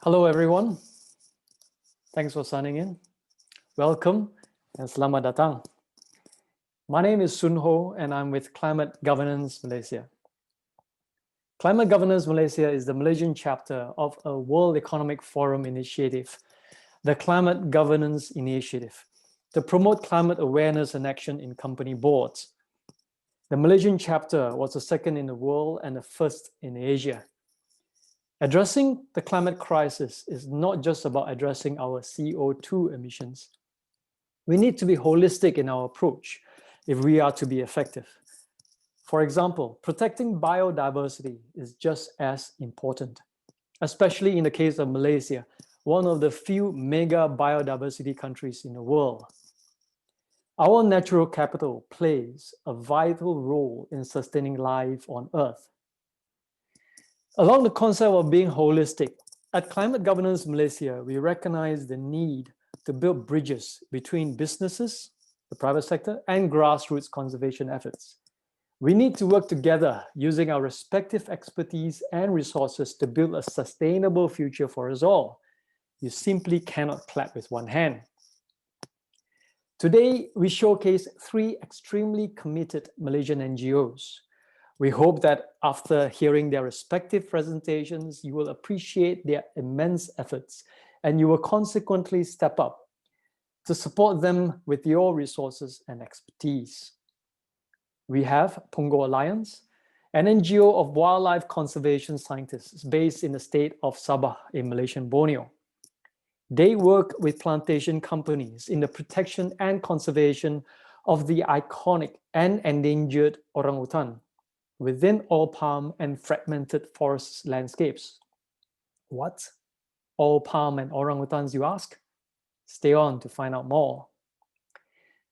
Hello, everyone. Thanks for signing in. Welcome and selamat datang. My name is Soon Hoe, and I'm with Climate Governance Malaysia. Climate Governance Malaysia is the Malaysian chapter of a World Economic Forum initiative, the Climate Governance Initiative, to promote climate awareness and action in company boards. The Malaysian chapter was the second in the world and the first in Asia. Addressing the climate crisis is not just about addressing our CO2 emissions. We need to be holistic in our approach if we are to be effective. For example, protecting biodiversity is just as important, especially in the case of Malaysia, one of the few mega biodiversity countries in the world. Our natural capital plays a vital role in sustaining life on Earth. Along the concept of being holistic, at Climate Governance Malaysia, we recognize the need to build bridges between businesses, the private sector, and grassroots conservation efforts. We need to work together using our respective expertise and resources to build a sustainable future for us all. You simply cannot clap with one hand. Today, we showcase 3 extremely committed Malaysian NGOs. We hope that after hearing their respective presentations, you will appreciate their immense efforts and you will consequently step up to support them with your resources and expertise. We have PONGO Alliance, an NGO of wildlife conservation scientists based in the state of Sabah in Malaysian Borneo. They work with plantation companies in the protection and conservation of the iconic and endangered orangutan within oil palm and fragmented forest landscapes. What? Oil palm and orangutans, you ask? Stay on to find out more.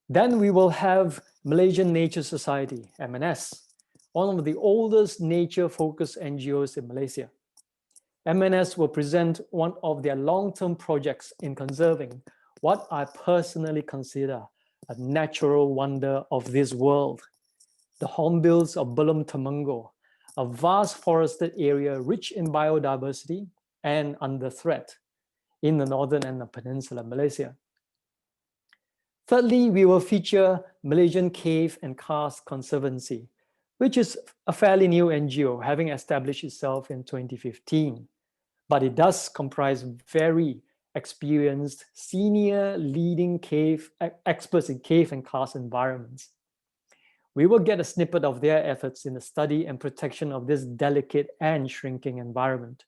Then we will have Malaysian Nature Society, MNS, one of the oldest nature-focused NGOs in Malaysia. MNS will present one of their long-term projects in conserving what I personally consider a natural wonder of this world, the hornbills of Belum Temenggong, a vast forested area rich in biodiversity and under threat in the northern and the peninsula Malaysia. Thirdly, we will feature Malaysian Cave and Karst Conservancy, which is a fairly new NGO, having established itself in 2015. But it does comprise very experienced, senior leading cave experts in cave and karst environments. We will get a snippet of their efforts in the study and protection of this delicate and shrinking environment.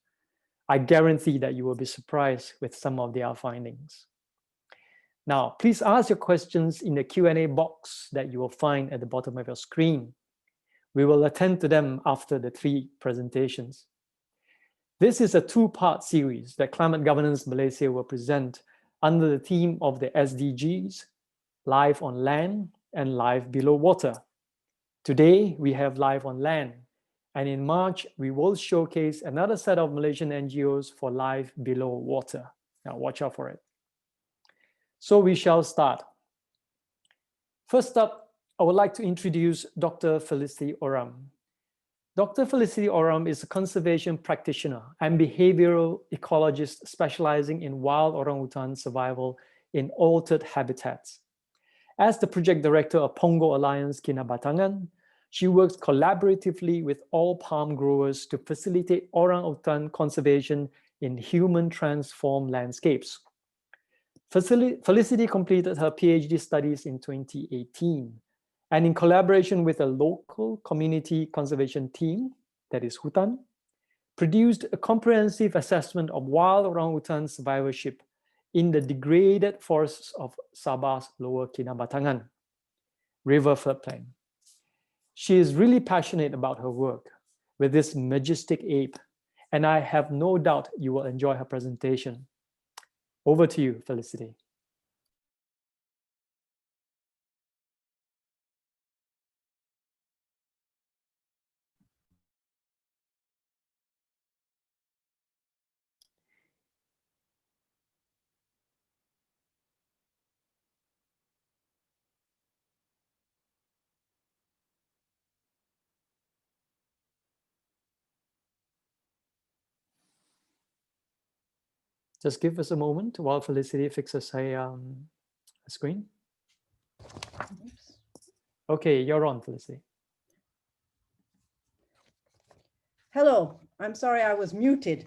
I guarantee that you will be surprised with some of their findings. Now, please ask your questions in the Q&A box that you will find at the bottom of your screen. We will attend to them after the 3 presentations. This is a 2-part series that Climate Governance Malaysia will present under the theme of the SDGs, Life on Land and Life Below Water. Today, we have Life on Land, and in March, we will showcase another set of Malaysian NGOs for Life Below Water. Now, watch out for it. So we shall start. First up, I would like to introduce Dr. Felicity Oram. Dr. Felicity Oram is a conservation practitioner and behavioral ecologist specializing in wild orangutan survival in altered habitats. As the project director of PONGO Alliance Kinabatangan, she works collaboratively with all palm growers to facilitate orangutan conservation in human-transformed landscapes. Felicity completed her PhD studies in 2018, and in collaboration with a local community conservation team, that is Hutan, produced a comprehensive assessment of wild orangutan survivorship in the degraded forests of Sabah's Lower Kinabatangan river floodplain. She is really passionate about her work with this majestic ape, and I have no doubt you will enjoy her presentation. Over to you, Felicity. Just give us a moment while Felicity fixes a screen. Okay, you're on, Felicity. Hello, I'm sorry I was muted.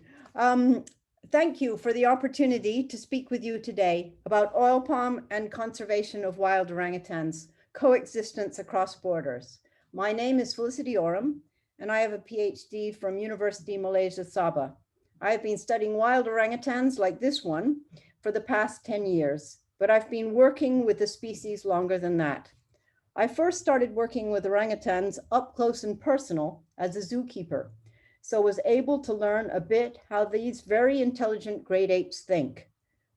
Thank you for the opportunity to speak with you today about oil palm and conservation of wild orangutans, coexistence across borders. My name is Felicity Oram, and I have a PhD from University Malaysia Sabah. I have been studying wild orangutans like this one for the past 10 years, but I've been working with the species longer than that. I first started working with orangutans up close and personal as a zookeeper, so was able to learn a bit how these very intelligent great apes think.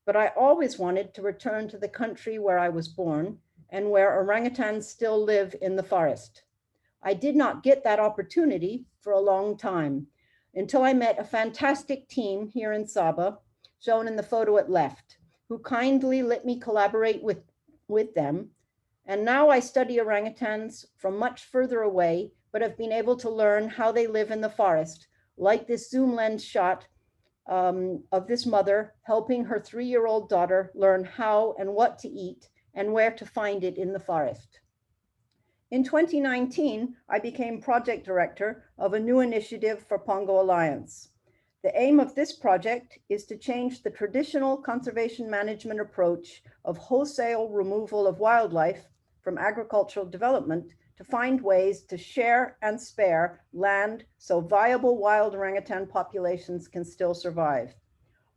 But I always wanted to return to the country where I was born and where orangutans still live in the forest. I did not get that opportunity for a long time until I met a fantastic team here in Sabah, shown in the photo at left, who kindly let me collaborate with them. And now I study orangutans from much further away, but have been able to learn how they live in the forest, like this zoom lens shot of this mother helping her 3-year-old daughter learn how and what to eat and where to find it in the forest. In 2019, I became project director of a new initiative for PONGO Alliance. The aim of this project is to change the traditional conservation management approach of wholesale removal of wildlife from agricultural development to find ways to share and spare land so viable wild orangutan populations can still survive.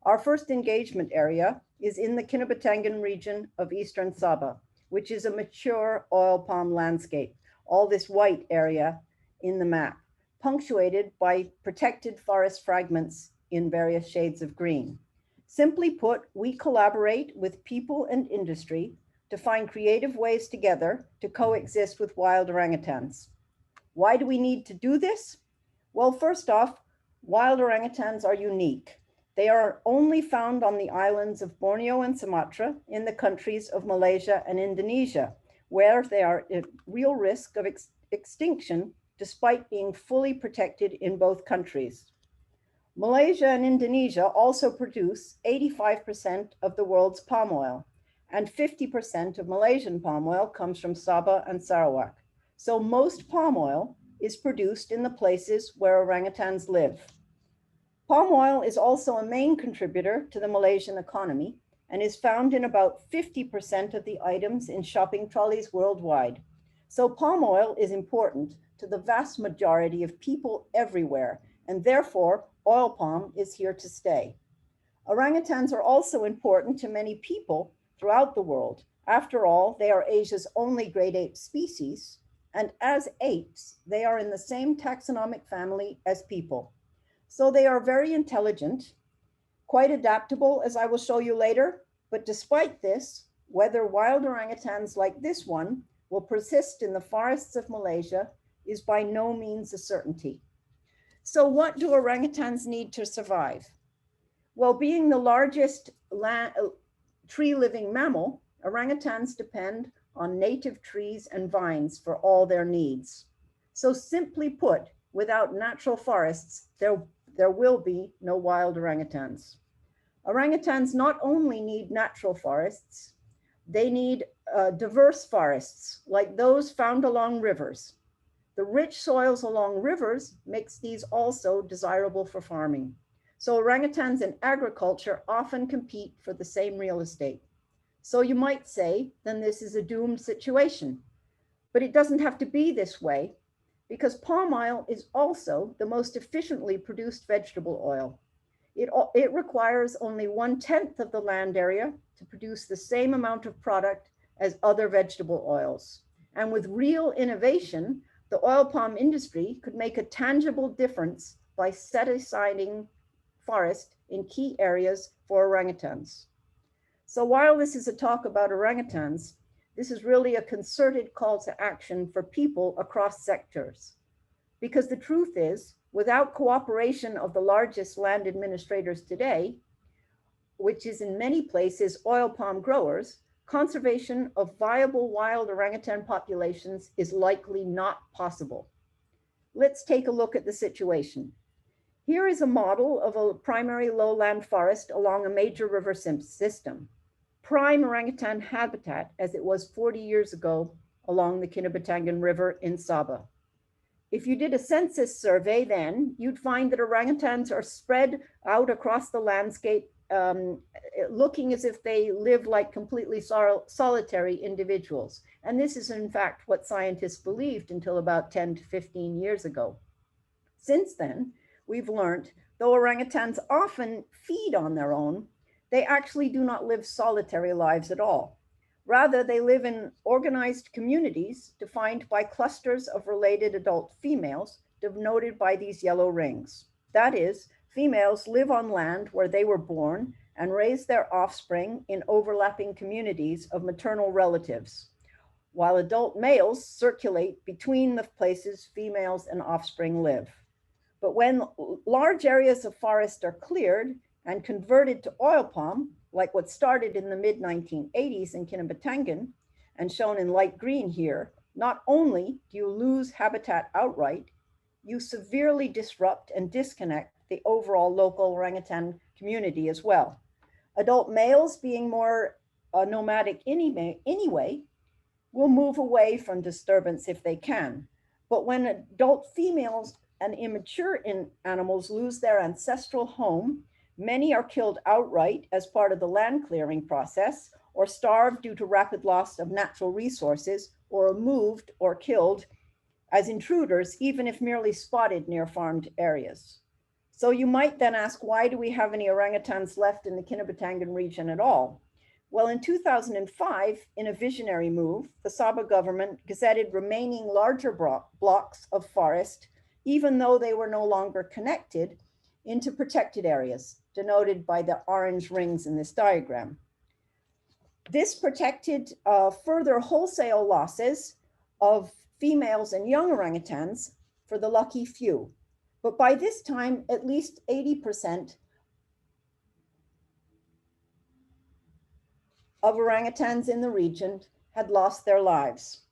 Our first engagement area is in the Kinabatangan region of Eastern Sabah, which is a mature oil palm landscape, all this white area in the map, punctuated by protected forest fragments in various shades of green. Simply put, we collaborate with people and industry to find creative ways together to coexist with wild orangutans. Why do we need to do this? Well, first off, wild orangutans are unique. They are only found on the islands of Borneo and Sumatra in the countries of Malaysia and Indonesia, where they are at real risk of extinction despite being fully protected in both countries. Malaysia and Indonesia also produce 85% of the world's palm oil, and 50% of Malaysian palm oil comes from Sabah and Sarawak. So most palm oil is produced in the places where orangutans live. Palm oil is also a main contributor to the Malaysian economy and is found in about 50% of the items in shopping trolleys worldwide. So palm oil is important to the vast majority of people everywhere, and therefore oil palm is here to stay. Orangutans are also important to many people throughout the world. After all, they are Asia's only great ape species, and as apes, they are in the same taxonomic family as people. So they are very intelligent, quite adaptable, as I will show you later, but despite this, whether wild orangutans like this one will persist in the forests of Malaysia is by no means a certainty. So what do orangutans need to survive? Well, being the largest tree-living mammal, orangutans depend on native trees and vines for all their needs. So simply put, without natural forests, there will be no wild orangutans. Orangutans not only need natural forests, they need diverse forests like those found along rivers. The rich soils along rivers makes these also desirable for farming. So orangutans in agriculture often compete for the same real estate. So you might say, then this is a doomed situation. But it doesn't have to be this way, because palm oil is also the most efficiently produced vegetable oil. It requires only 1/10 of the land area to produce the same amount of product as other vegetable oils. And with real innovation, the oil palm industry could make a tangible difference by set aside forest in key areas for orangutans. So while this is a talk about orangutans, this is really a concerted call to action for people across sectors. Because the truth is, without cooperation of the largest land administrators today, which is in many places oil palm growers, conservation of viable wild orangutan populations is likely not possible. Let's take a look at the situation. Here is a model of a primary lowland forest along a major river system, prime orangutan habitat as it was 40 years ago along the Kinabatangan River in Sabah. If you did a census survey then, you'd find that orangutans are spread out across the landscape, looking as if they live like completely solitary individuals. And this is in fact what scientists believed until about 10 to 15 years ago. Since then, we've learned, though orangutans often feed on their own, they actually do not live solitary lives at all. Rather, they live in organized communities defined by clusters of related adult females, denoted by these yellow rings. That is, females live on land where they were born and raise their offspring in overlapping communities of maternal relatives, while adult males circulate between the places females and offspring live. But when large areas of forest are cleared and converted to oil palm, like what started in the mid-1980s in Kinabatangan and shown in light green here, not only do you lose habitat outright, you severely disrupt and disconnect the overall local orangutan community as well. Adult males, being more nomadic anyway, will move away from disturbance if they can. But when adult females and immature animals lose their ancestral home, many are killed outright as part of the land clearing process, or starved due to rapid loss of natural resources, or are moved or killed as intruders, even if merely spotted near farmed areas. So you might then ask, why do we have any orangutans left in the Kinabatangan region at all? Well, in 2005, in a visionary move, the Sabah government gazetted remaining larger blocks of forest, even though they were no longer connected, into protected areas, denoted by the orange rings in this diagram. This protected further wholesale losses of females and young orangutans for the lucky few. But by this time, at least 80% of orangutans in the region had lost their lives.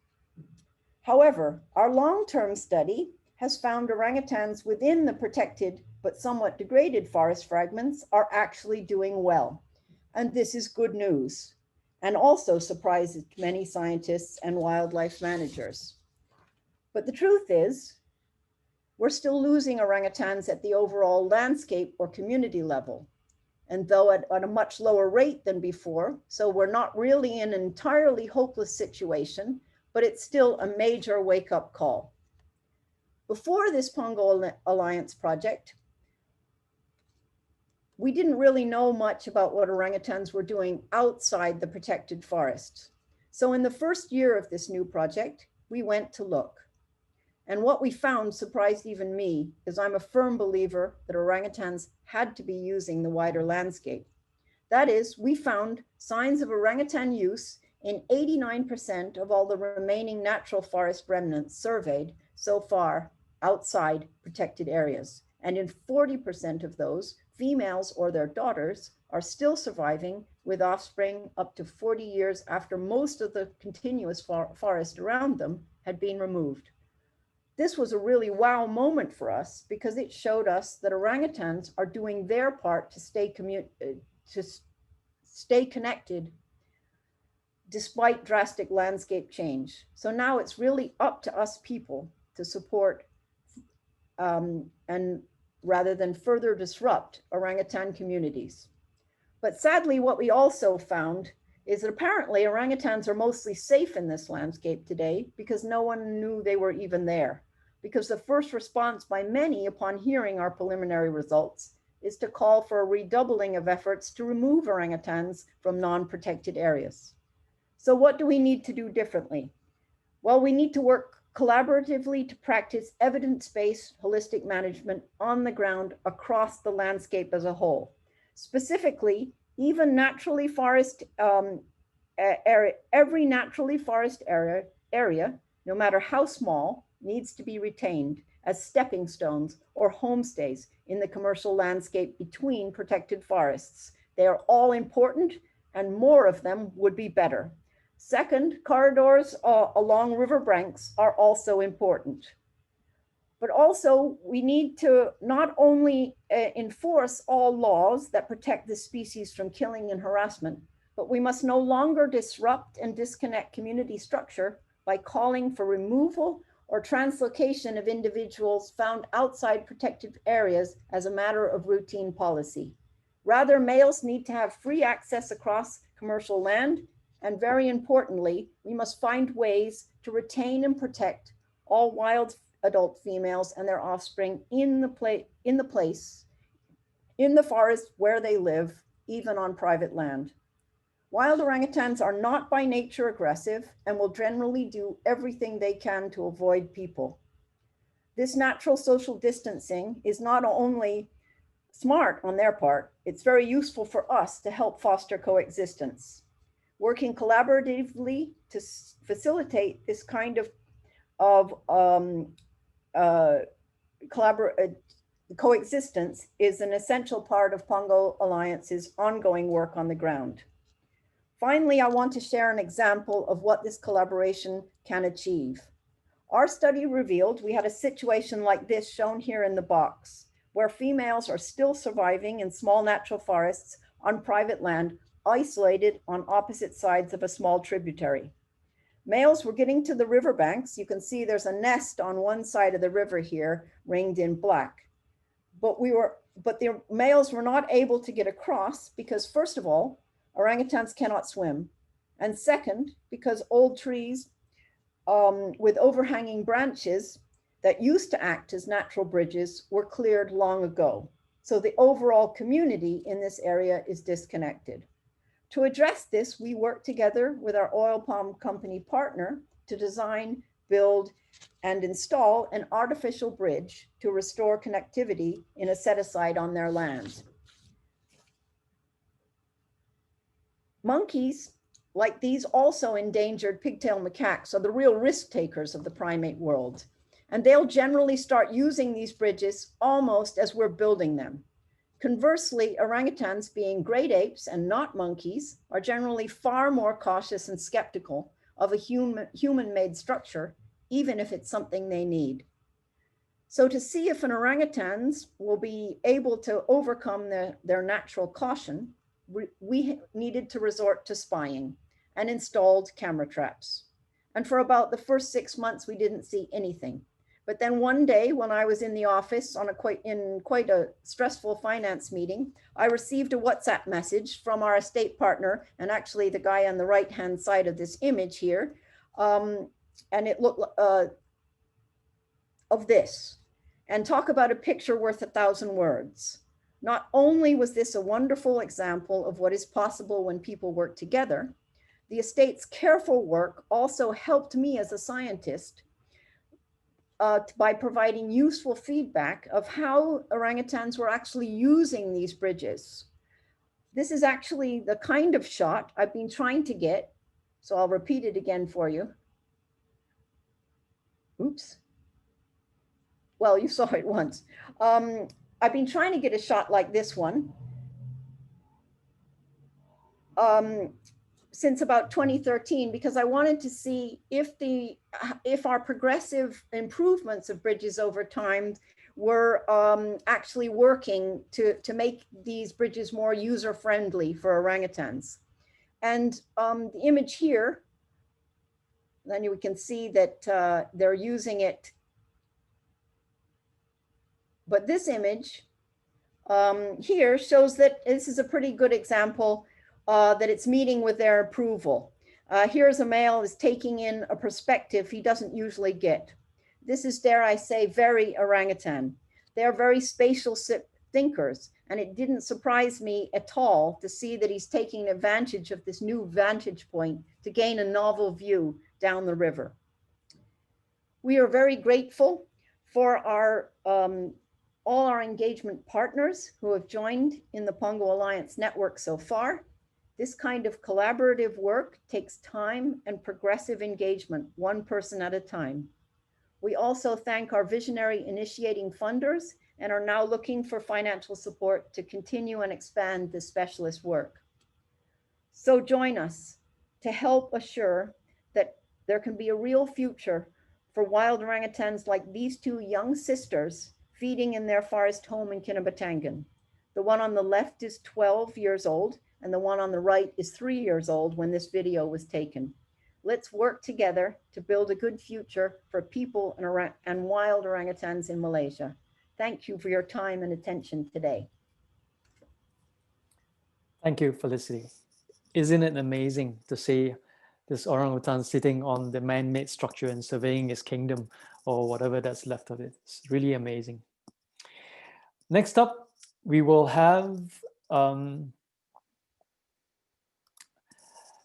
However, our long-term study has found orangutans within the protected but somewhat degraded forest fragments are actually doing well. And this is good news, and also surprises many scientists and wildlife managers. But the truth is, we're still losing orangutans at the overall landscape or community level. And though at a much lower rate than before, so we're not really in an entirely hopeless situation, but it's still a major wake-up call. Before this PONGO Alliance project, we didn't really know much about what orangutans were doing outside the protected forests. So in the first year of this new project, we went to look. And what we found surprised even me, as I'm a firm believer that orangutans had to be using the wider landscape. That is, we found signs of orangutan use in 89% of all the remaining natural forest remnants surveyed so far outside protected areas. And in 40% of those, females or their daughters are still surviving with offspring up to 40 years after most of the continuous forest around them had been removed. This was a really wow moment for us because it showed us that orangutans are doing their part to stay connected despite drastic landscape change. So now it's really up to us people to support and rather than further disrupt orangutan communities. But sadly, what we also found is that apparently orangutans are mostly safe in this landscape today because no one knew they were even there. Because the first response by many upon hearing our preliminary results is to call for a redoubling of efforts to remove orangutans from non-protected areas. So what do we need to do differently? Well, we need to work collaboratively to practice evidence-based holistic management on the ground across the landscape as a whole. Specifically, even naturally forest every naturally forest area, no matter how small, needs to be retained as stepping stones or homestays in the commercial landscape between protected forests. They are all important and more of them would be better. Second, corridors along river banks are also important. But also we need to not only enforce all laws that protect the species from killing and harassment, but we must no longer disrupt and disconnect community structure by calling for removal or translocation of individuals found outside protected areas as a matter of routine policy. Rather, males need to have free access across commercial land, and very importantly, we must find ways to retain and protect all wild adult females and their offspring in the forest where they live, even on private land. Wild orangutans are not by nature aggressive and will generally do everything they can to avoid people. This natural social distancing is not only smart on their part, it's very useful for us to help foster coexistence. Working collaboratively to facilitate this kind of coexistence is an essential part of PONGO Alliance's ongoing work on the ground. Finally, I want to share an example of what this collaboration can achieve. Our study revealed we had a situation like this shown here in the box, where females are still surviving in small natural forests on private land, isolated on opposite sides of a small tributary. Males were getting to the riverbanks. You can see there's a nest on one side of the river here, ringed in black. But the males were not able to get across because, first of all, orangutans cannot swim. And second, because old trees with overhanging branches that used to act as natural bridges were cleared long ago. So the overall community in this area is disconnected. To address this, we worked together with our oil palm company partner to design, build, and install an artificial bridge to restore connectivity in a set-aside on their land. Monkeys, like these also endangered pigtail macaques, are the real risk takers of the primate world. And they'll generally start using these bridges almost as we're building them. Conversely, orangutans, being great apes and not monkeys, are generally far more cautious and skeptical of a human-made structure, even if it's something they need. So to see if an orangutans will be able to overcome their natural caution, we needed to resort to spying and installed camera traps. And for about the first 6 months, we didn't see anything. But then one day when I was in the office on quite a stressful finance meeting, I received a WhatsApp message from our estate partner, and actually the guy on the right-hand side of this image here. And it looked of this. And talk about a picture worth 1,000 words. Not only was this a wonderful example of what is possible when people work together, the estate's careful work also helped me as a scientist by providing useful feedback of how orangutans were actually using these bridges. This is actually the kind of shot I've been trying to get, so I'll repeat it again for you. Oops. Well, you saw it once. I've been trying to get a shot like this one since about 2013, because I wanted to see if our progressive improvements of bridges over time were actually working to make these bridges more user-friendly for orangutans. And the image here, then you can see that they're using it. But this image here shows that this is a pretty good example that it's meeting with their approval. Here's a male is taking in a perspective he doesn't usually get. This is, dare I say, very orangutan. They're very spatial thinkers, and it didn't surprise me at all to see that he's taking advantage of this new vantage point to gain a novel view down the river. We are very grateful for our all our engagement partners who have joined in the PONGO Alliance network so far. This kind of collaborative work takes time and progressive engagement, one person at a time. We also thank our visionary initiating funders and are now looking for financial support to continue and expand this specialist work. So join us to help assure that there can be a real future for wild orangutans like these two young sisters feeding in their forest home in Kinabatangan. The one on the left is 12 years old, and the one on the right is 3 years old when this video was taken. Let's work together to build a good future for people and wild orangutans in Malaysia. Thank you for your time and attention today. Thank you, Felicity. Isn't it amazing to see this orangutan sitting on the man-made structure and surveying his kingdom or whatever that's left of it? It's really amazing. Next up, we will have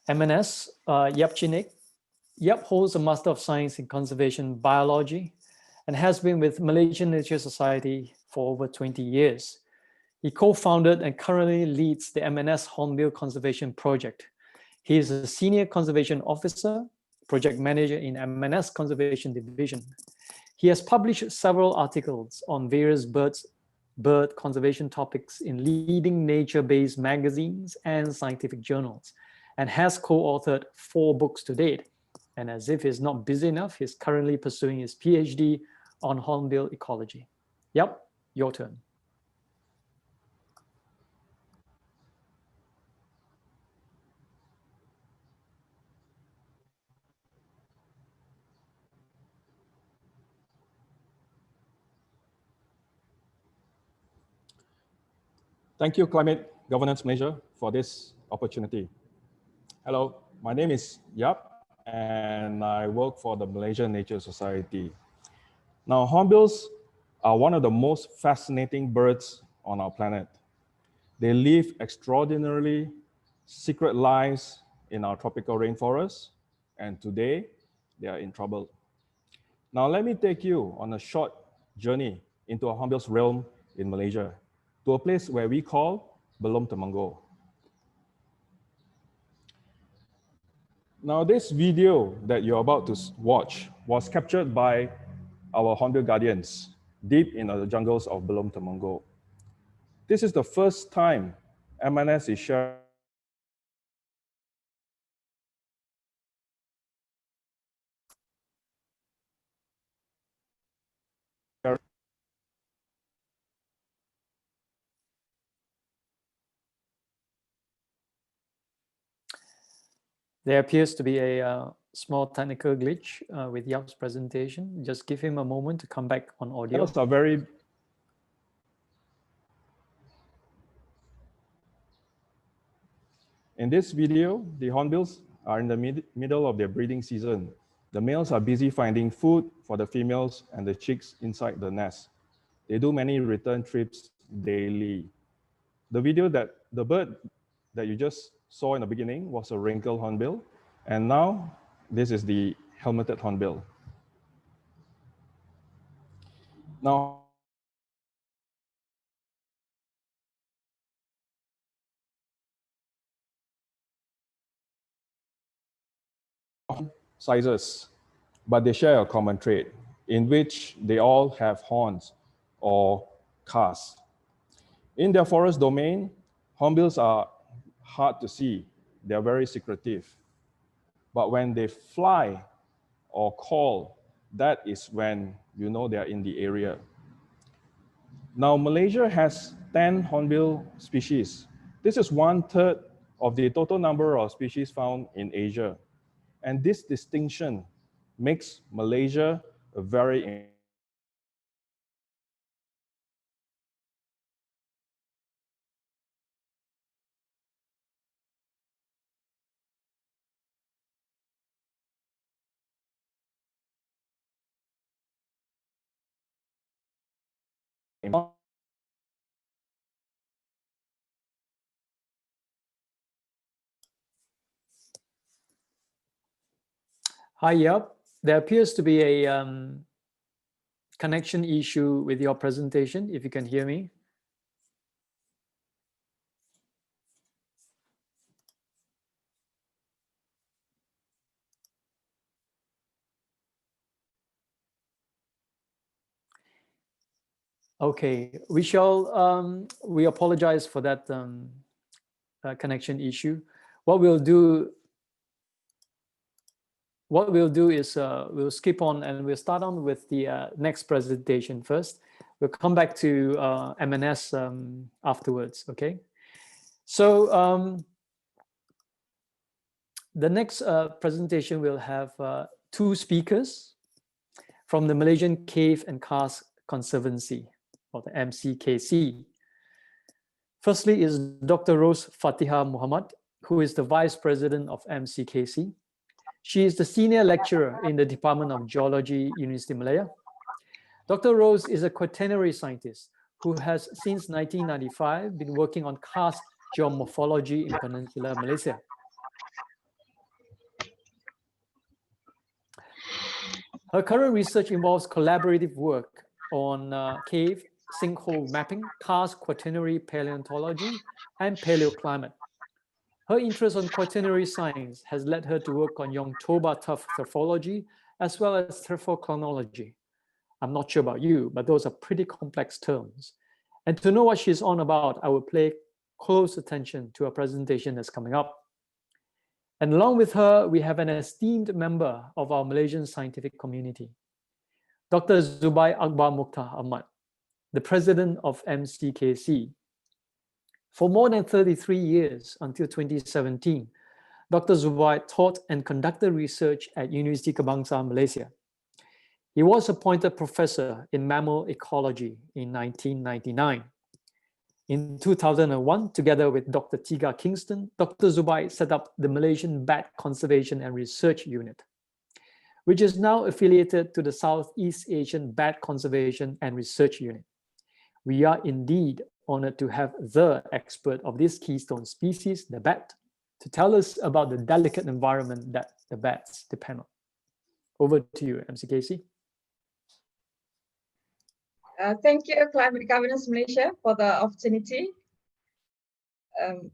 MNS Yeap. Yeap holds a Master of Science in Conservation Biology and has been with Malaysian Nature Society for over 20 years. He co-founded and currently leads the MNS Hornbill Conservation Project. He is a Senior Conservation Officer, Project Manager in MNS Conservation Division. He has published several articles on various bird conservation topics in leading nature-based magazines and scientific journals, and has co-authored 4 books to date. And as if he's not busy enough, he's currently pursuing his PhD on hornbill ecology. Yep, your turn. Thank you, Climate Governance Malaysia, for this opportunity. Hello, my name is Yeap, and I work for the Malaysian Nature Society. Now, hornbills are one of the most fascinating birds on our planet. They live extraordinarily secret lives in our tropical rainforests, and today they are in trouble. Now, let me take you on a short journey into a hornbill's realm in Malaysia, to a place where we call Belum Temenggong. Now, this video that you're about to watch was captured by our Hornbill Guardians deep in the jungles of Belum Temenggong. This is the first time MNS is sharing There appears to be a small technical glitch with Yap's presentation. Just give him a moment to come back on audio. Animals are very In this video, the hornbills are in the middle of their breeding season. The males are busy finding food for the females and the chicks inside the nest. They do many return trips daily. The bird that you just saw in the beginning was a wrinkled hornbill, and now this is the helmeted hornbill. Now, sizes, but they share a common trait in which they all have horns or casques. In their forest domain, hornbills are hard to see. They're very secretive. But when they fly or call, that is when you know they're in the area. Now, Malaysia has 10 hornbill species. This is 1/3 of the total number of species found in Asia. And this distinction makes Malaysia a very Hi, Yap. There appears to be a connection issue with your presentation, if you can hear me. Okay, we apologize for that connection issue. What we'll do what we'll do is we'll skip on and we'll start on with the next presentation first. We'll come back to M&S afterwards, okay? So the next presentation will have two speakers from the Malaysian Cave and Karst Conservancy, or the MCKC. Firstly is Dr. Rose Fatihah Muhammad, who is the Vice President of MCKC. She is the Senior Lecturer in the Department of Geology, University of Malaya. Dr. Rose is a quaternary scientist who has, since 1995, been working on karst geomorphology in Peninsular Malaysia. Her current research involves collaborative work on cave sinkhole mapping, karst quaternary paleontology, and paleoclimate. Her interest on quaternary science has led her to work on Young-Toba tuff morphology as well as thermochronology. I'm not sure about you, but those are pretty complex terms. And to know what she's on about, I will pay close attention to a presentation that's coming up. And along with her, we have an esteemed member of our Malaysian scientific community, Dr. Zubaid Akbar Mukhtar Ahmad, the president of MCKC. For more than 33 years, until 2017, Dr. Zubaid taught and conducted research at University Kebangsaan, Malaysia. He was appointed professor in mammal ecology in 1999. In 2001, together with Dr. Tiga Kingston, Dr. Zubaid set up the Malaysian Bat Conservation and Research Unit, which is now affiliated to the Southeast Asian Bat Conservation and Research Unit. We are indeed honored to have the expert of this keystone species, the bat, to tell us about the delicate environment that the bats depend on. Over to you, MCKC. Thank you, Climate Governance Malaysia, for the opportunity.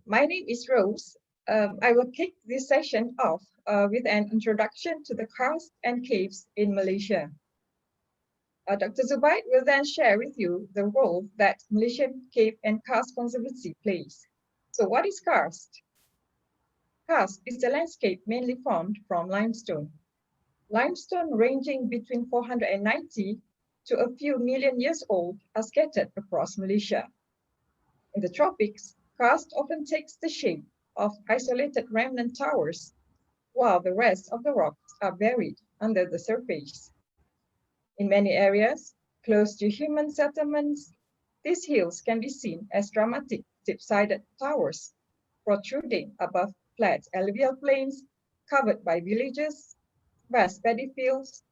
My name is Rose. I will kick this session off with an introduction to the karst and caves in Malaysia. Dr. Zubaid will then share with you the role that Malaysian Cave and Karst Conservancy plays. So what is karst? Karst is a landscape mainly formed from limestone. Limestone ranging between 490 to a few million years old are scattered across Malaysia. In the tropics, karst often takes the shape of isolated remnant towers, while the rest of the rocks are buried under the surface. In many areas, close to human settlements, these hills can be seen as dramatic tip-sided towers, protruding above flat alluvial plains covered by villages, vast paddy fields,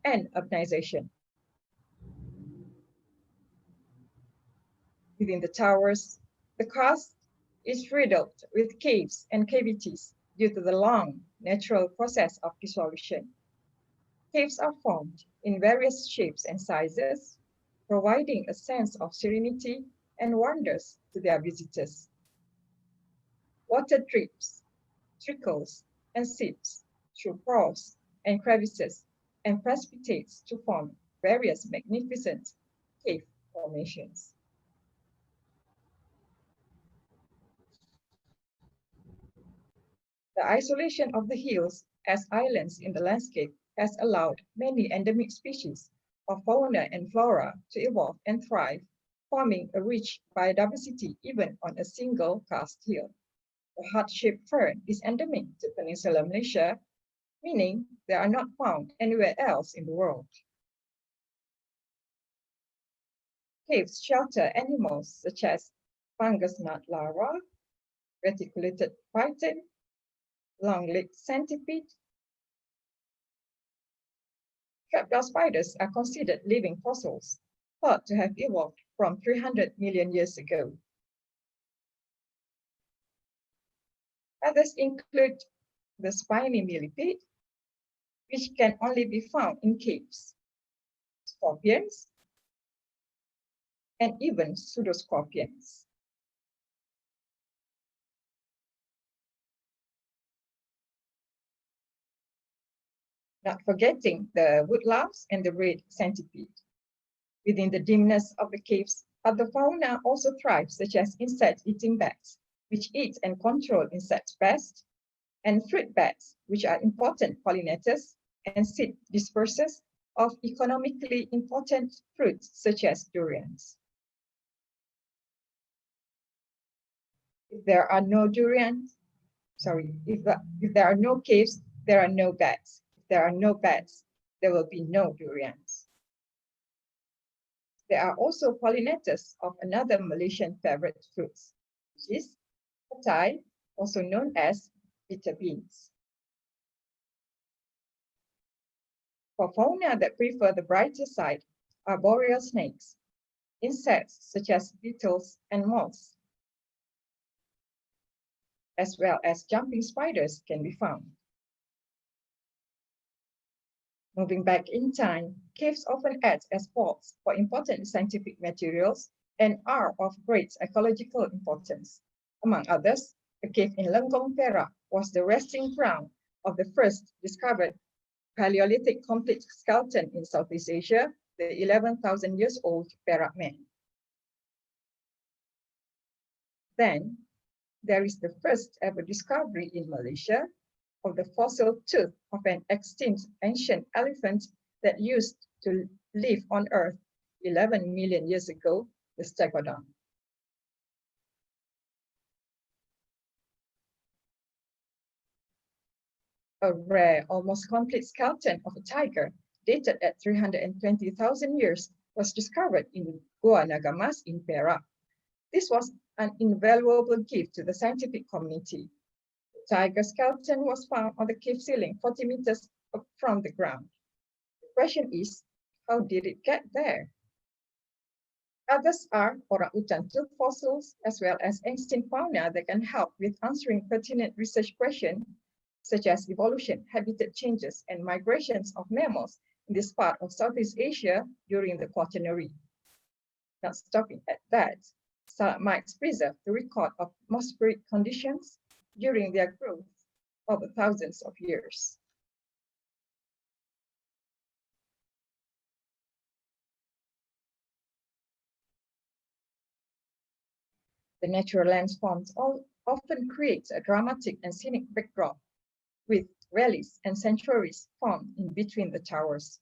and urbanization. Within the towers, the karst is riddled with caves and cavities due to the long natural process of dissolution. Caves are formed in various shapes and sizes, providing a sense of serenity and wonders to their visitors. Water drips, trickles, and seeps through pores and crevices and precipitates to form various magnificent cave formations. The isolation of the hills as islands in the landscape has allowed many endemic species of fauna and flora to evolve and thrive, forming a rich biodiversity even on a single karst hill. The heart-shaped fern is endemic to Peninsular Malaysia, meaning they are not found anywhere else in the world. Caves shelter animals such as fungus gnat larvae, reticulated python, long-legged centipede. Trapdoor spiders are considered living fossils, thought to have evolved from 300 million years ago. Others include the spiny millipede, which can only be found in caves, scorpions, and even pseudoscorpions. Not forgetting the woodlouse and the red centipede. Within the dimness of the caves, other fauna also thrive, such as insect-eating bats, which eat and control insect pests, and fruit bats, which are important pollinators and seed dispersers of economically important fruits such as durians. If there are no durians, if there are no caves, there are no bats. If there are no bats, there will be no durians. There are also pollinators of another Malaysian favorite fruits, which is Fatihah, also known as bitter beans. For fauna that prefer the brighter side are boreal snakes, insects such as beetles and moths, as well as jumping spiders can be found. Moving back in time, caves often act as vaults for important scientific materials and are of great ecological importance. Among others, a cave in Lenggong, Perak was the resting ground of the first discovered Paleolithic complete skeleton in Southeast Asia, the 11,000 years old Perak man. Then, there is the first ever discovery in Malaysia of the fossil tooth of an extinct ancient elephant that used to live on Earth 11 million years ago, the stegodon. A rare, almost complete skeleton of a tiger dated at 320,000 years was discovered in Goa Nagamas in Perak. This was an invaluable gift to the scientific community. The tiger skeleton was found on the cave ceiling 40 meters up from the ground. The question is, how did it get there? Others are orangutan tooth fossils, as well as extinct fauna that can help with answering pertinent research questions, such as evolution, habitat changes, and migrations of mammals in this part of Southeast Asia during the Quaternary. Not stopping at that, stalagmites preserve the record of atmospheric conditions during their growth over thousands of years. The natural landscapes often create a dramatic and scenic backdrop with valleys and sanctuaries formed in between the towers.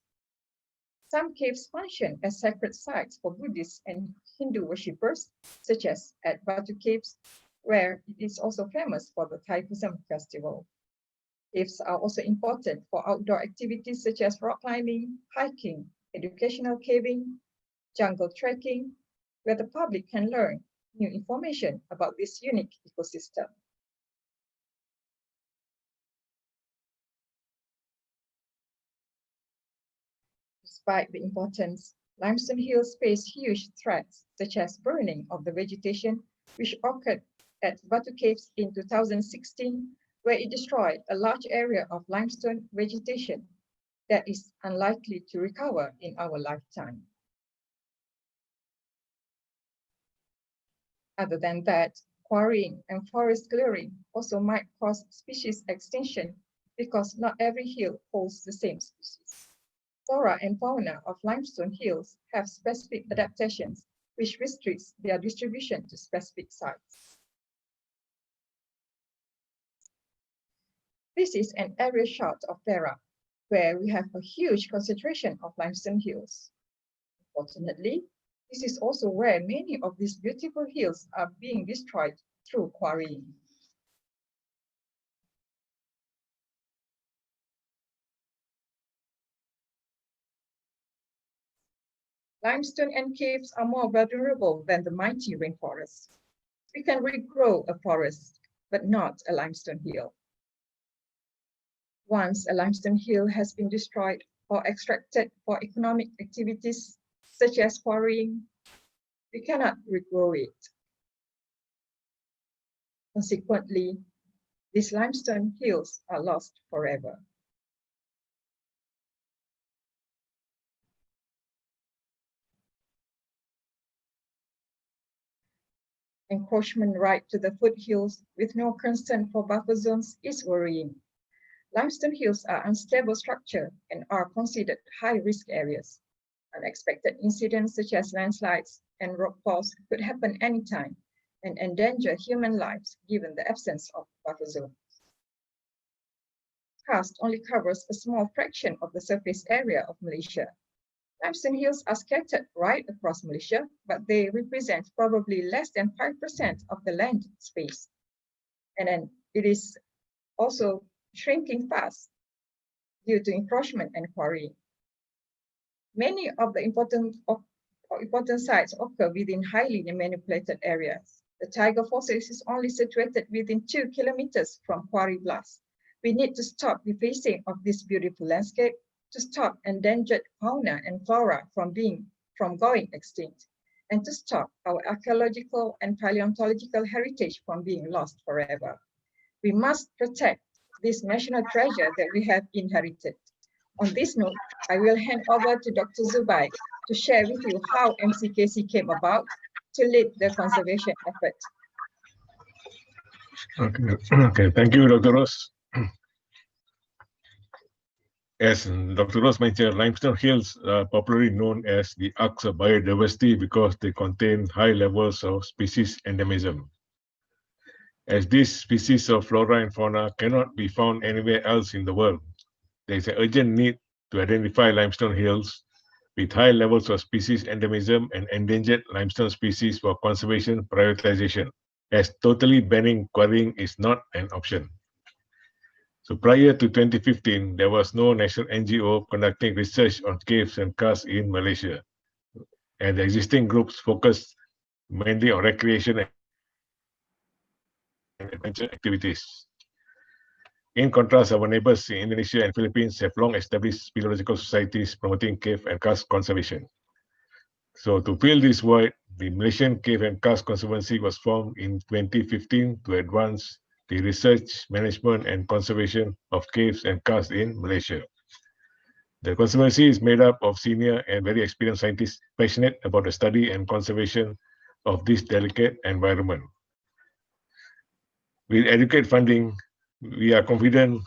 Some caves function as sacred sites for Buddhist and Hindu worshippers, such as at Batu Caves, where it is also famous for the Thaipusam festival. Caves are also important for outdoor activities such as rock climbing, hiking, educational caving, jungle trekking, where the public can learn new information about this unique ecosystem. Despite the importance, limestone hills face huge threats, such as burning of the vegetation, which occurred at Batu Caves in 2016, where it destroyed a large area of limestone vegetation that is unlikely to recover in our lifetime. Other than that, quarrying and forest clearing also might cause species extinction because not every hill holds the same species. Flora and fauna of limestone hills have specific adaptations, which restricts their distribution to specific sites. This is an aerial shot of Perak, where we have a huge concentration of limestone hills. Fortunately, this is also where many of these beautiful hills are being destroyed through quarrying. Limestone and caves are more vulnerable than the mighty rainforest. We can regrow a forest, but not a limestone hill. Once a limestone hill has been destroyed or extracted for economic activities, such as quarrying, we cannot regrow it. Consequently, these limestone hills are lost forever. Encroachment right to the foothills with no concern for buffer zones is worrying. Limestone hills are unstable structure and are considered high-risk areas. Unexpected incidents such as landslides and rockfalls could happen anytime and endanger human lives given the absence of buffer zones. karst only covers a small fraction of the surface area of Malaysia. Limestone hills are scattered right across Malaysia, but they represent probably less than 5% of the land space. And then it is also shrinking fast due to encroachment and quarrying. Many of the important sites occur within highly manipulated areas. The tiger fossils is only situated within 2 kilometers from quarry blast. We need to stop defacing of this beautiful landscape, to stop endangered fauna and flora from going extinct, and to stop our archaeological and paleontological heritage from being lost forever. We must protect this national treasure that we have inherited. On this note, I will hand over to Dr. Zubaid to share with you how MCKC came about to lead the conservation effort. Okay, thank you, Dr. Rose. As Dr. Rose mentioned, limestone hills are popularly known as the arks of biodiversity because they contain high levels of species endemism. As these species of flora and fauna cannot be found anywhere else in the world, there is an urgent need to identify limestone hills with high levels of species endemism and endangered limestone species for conservation prioritization, as totally banning quarrying is not an option. So prior to 2015, there was no national NGO conducting research on caves and karst in Malaysia, and the existing groups focused mainly on recreation and adventure activities. In contrast, our neighbors in Indonesia and Philippines have long established speleological societies promoting cave and karst conservation. So to fill this void, the Malaysian Cave and Karst Conservancy was formed in 2015 to advance the research, management, and conservation of caves and karst in Malaysia. The Conservancy is made up of senior and very experienced scientists passionate about the study and conservation of this delicate environment. With adequate funding, we are confident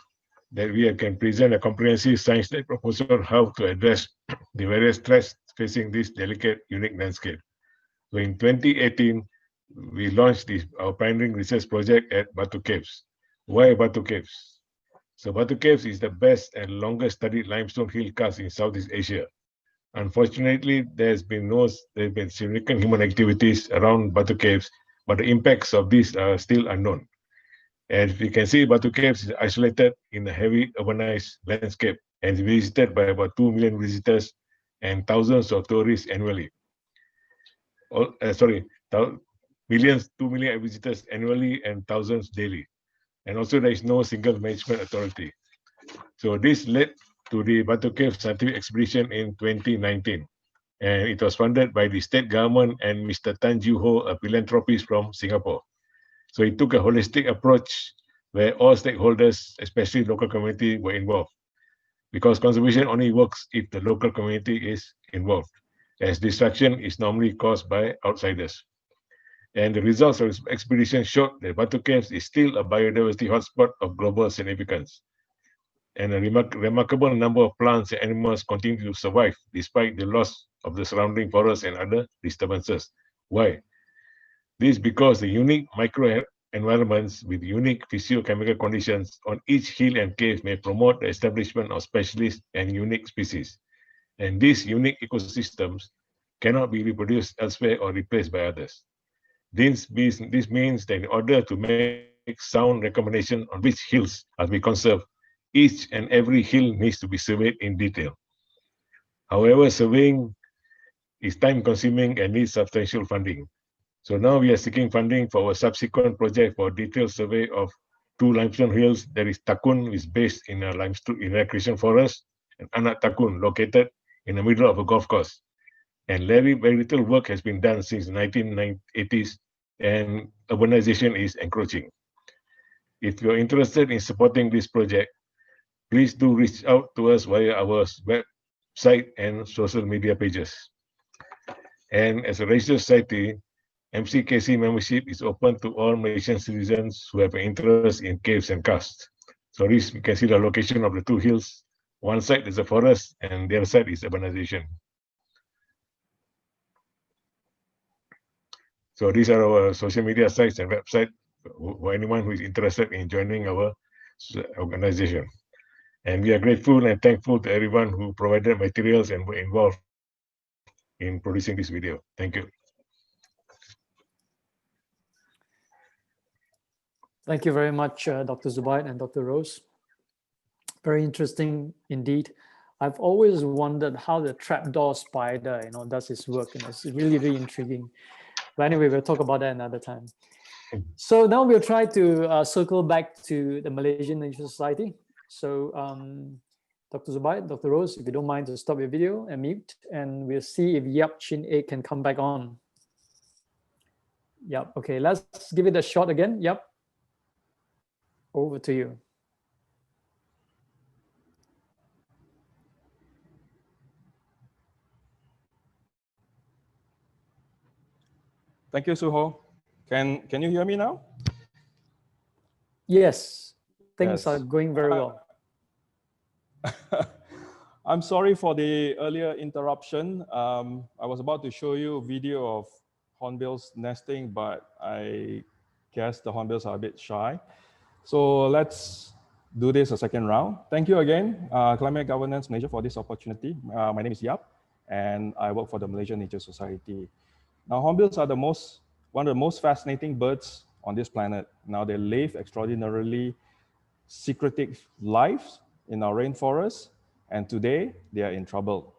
that we can present a comprehensive science-led proposal on how to address the various threats facing this delicate, unique landscape. So in 2018, we launched our pioneering research project at Batu Caves. Why Batu Caves? So Batu Caves is the best and longest studied limestone hill karst in Southeast Asia. Unfortunately, there's been significant human activities around Batu Caves, but the impacts of these are still unknown. As we can see, Batu Caves is isolated in a heavy urbanized landscape and is visited by about 2 million visitors and thousands of tourists annually. 2 million visitors annually and thousands daily. And also there is no single management authority. So this led to the Batu Cave scientific expedition in 2019. And it was funded by the state government and Mr. Tan Ju Ho, a philanthropist from Singapore. So it took a holistic approach where all stakeholders, especially local community, were involved. Because conservation only works if the local community is involved, as destruction is normally caused by outsiders. And the results of this expedition showed that Batu Caves is still a biodiversity hotspot of global significance. And a remarkable number of plants and animals continue to survive despite the loss of the surrounding forests and other disturbances. Why? This is because the unique microenvironments with unique physiochemical conditions on each hill and cave may promote the establishment of specialist and unique species. And these unique ecosystems cannot be reproduced elsewhere or replaced by others. This means that in order to make sound recommendation on which hills are to be conserved, each and every hill needs to be surveyed in detail. However, surveying is time-consuming and needs substantial funding. So now we are seeking funding for a subsequent project for detailed survey of 2 limestone hills. There is Takun, which is based in a limestone in recreation forest, and Anak Takun, located in the middle of a golf course. And very little work has been done since the 1980s, and urbanization is encroaching. If you're interested in supporting this project, please do reach out to us via our website and social media pages. And as a registered society, MCKC membership is open to all Malaysian citizens who have an interest in caves and karst. So this, you can see the location of the 2 hills. One side is a forest and the other side is urbanization. So these are our social media sites and website for anyone who is interested in joining our organization. And we are grateful and thankful to everyone who provided materials and were involved in producing this video. Thank you. Thank you very much, Dr. Zubaid and Dr. Rose. Very interesting indeed. I've always wondered how the trapdoor spider, does its work. It's really, really intriguing. But anyway, we'll talk about that another time. So now we'll try to circle back to the Malaysian Nature Society. So Dr. Zubaid, Dr. Rose, if you don't mind to stop your video and mute, and we'll see if Yeap Chin A can come back on. Yep, okay, let's give it a shot again. Yep, over to you. Thank you, Suho. Can you hear me now? Yes, things Yes. are going very well. I'm sorry for the earlier interruption. I was about to show you a video of hornbills nesting, but I guess the hornbills are a bit shy. So let's do this a second round. Thank you again, Climate Governance Malaysia, for this opportunity. My name is Yeap, and I work for the Malaysian Nature Society. Now, hornbills are one of the most fascinating birds on this planet. Now, they live extraordinarily secretive lives in our rainforests, and today they are in trouble.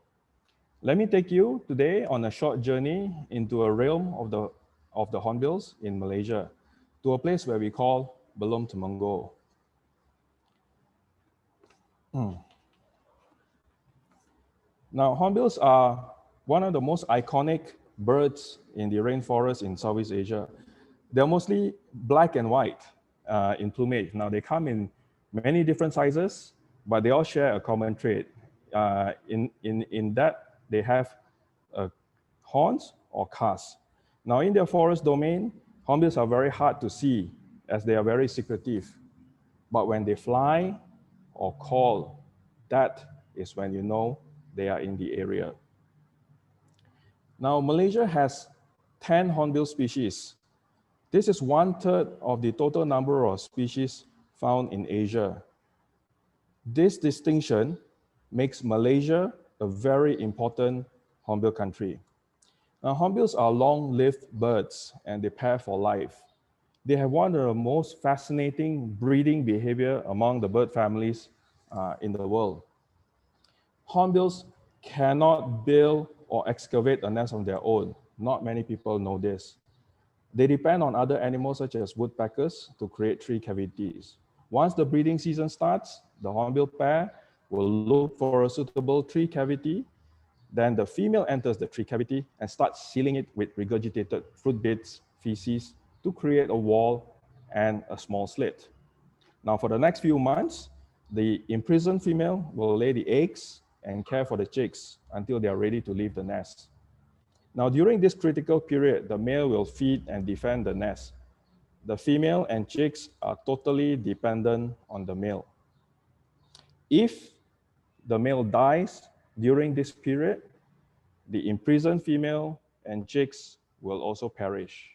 Let me take you today on a short journey into a realm of the hornbills in Malaysia, to a place where we call Belum Temenggong. Now, hornbills are one of the most iconic birds in the rainforest in Southeast Asia. They're mostly black and white in plumage. Now, they come in many different sizes, but they all share a common trait. In that, they have horns or casques. Now, in their forest domain, hornbills are very hard to see as they are very secretive. But when they fly or call, that is when you know they are in the area. Now, Malaysia has 10 hornbill species. This is 1/3 of the total number of species found in Asia. This distinction makes Malaysia a very important hornbill country. Now, hornbills are long-lived birds and they pair for life. They have one of the most fascinating breeding behavior among the bird families in the world. Hornbills cannot build or excavate a nest on their own. Not many people know this. They depend on other animals such as woodpeckers to create tree cavities. Once the breeding season starts, the hornbill pair will look for a suitable tree cavity. Then the female enters the tree cavity and starts sealing it with regurgitated fruit bits, feces, to create a wall and a small slit. Now, for the next few months, the imprisoned female will lay the eggs and care for the chicks until they are ready to leave the nest. Now, during this critical period, the male will feed and defend the nest. The female and chicks are totally dependent on the male. If the male dies during this period, the imprisoned female and chicks will also perish.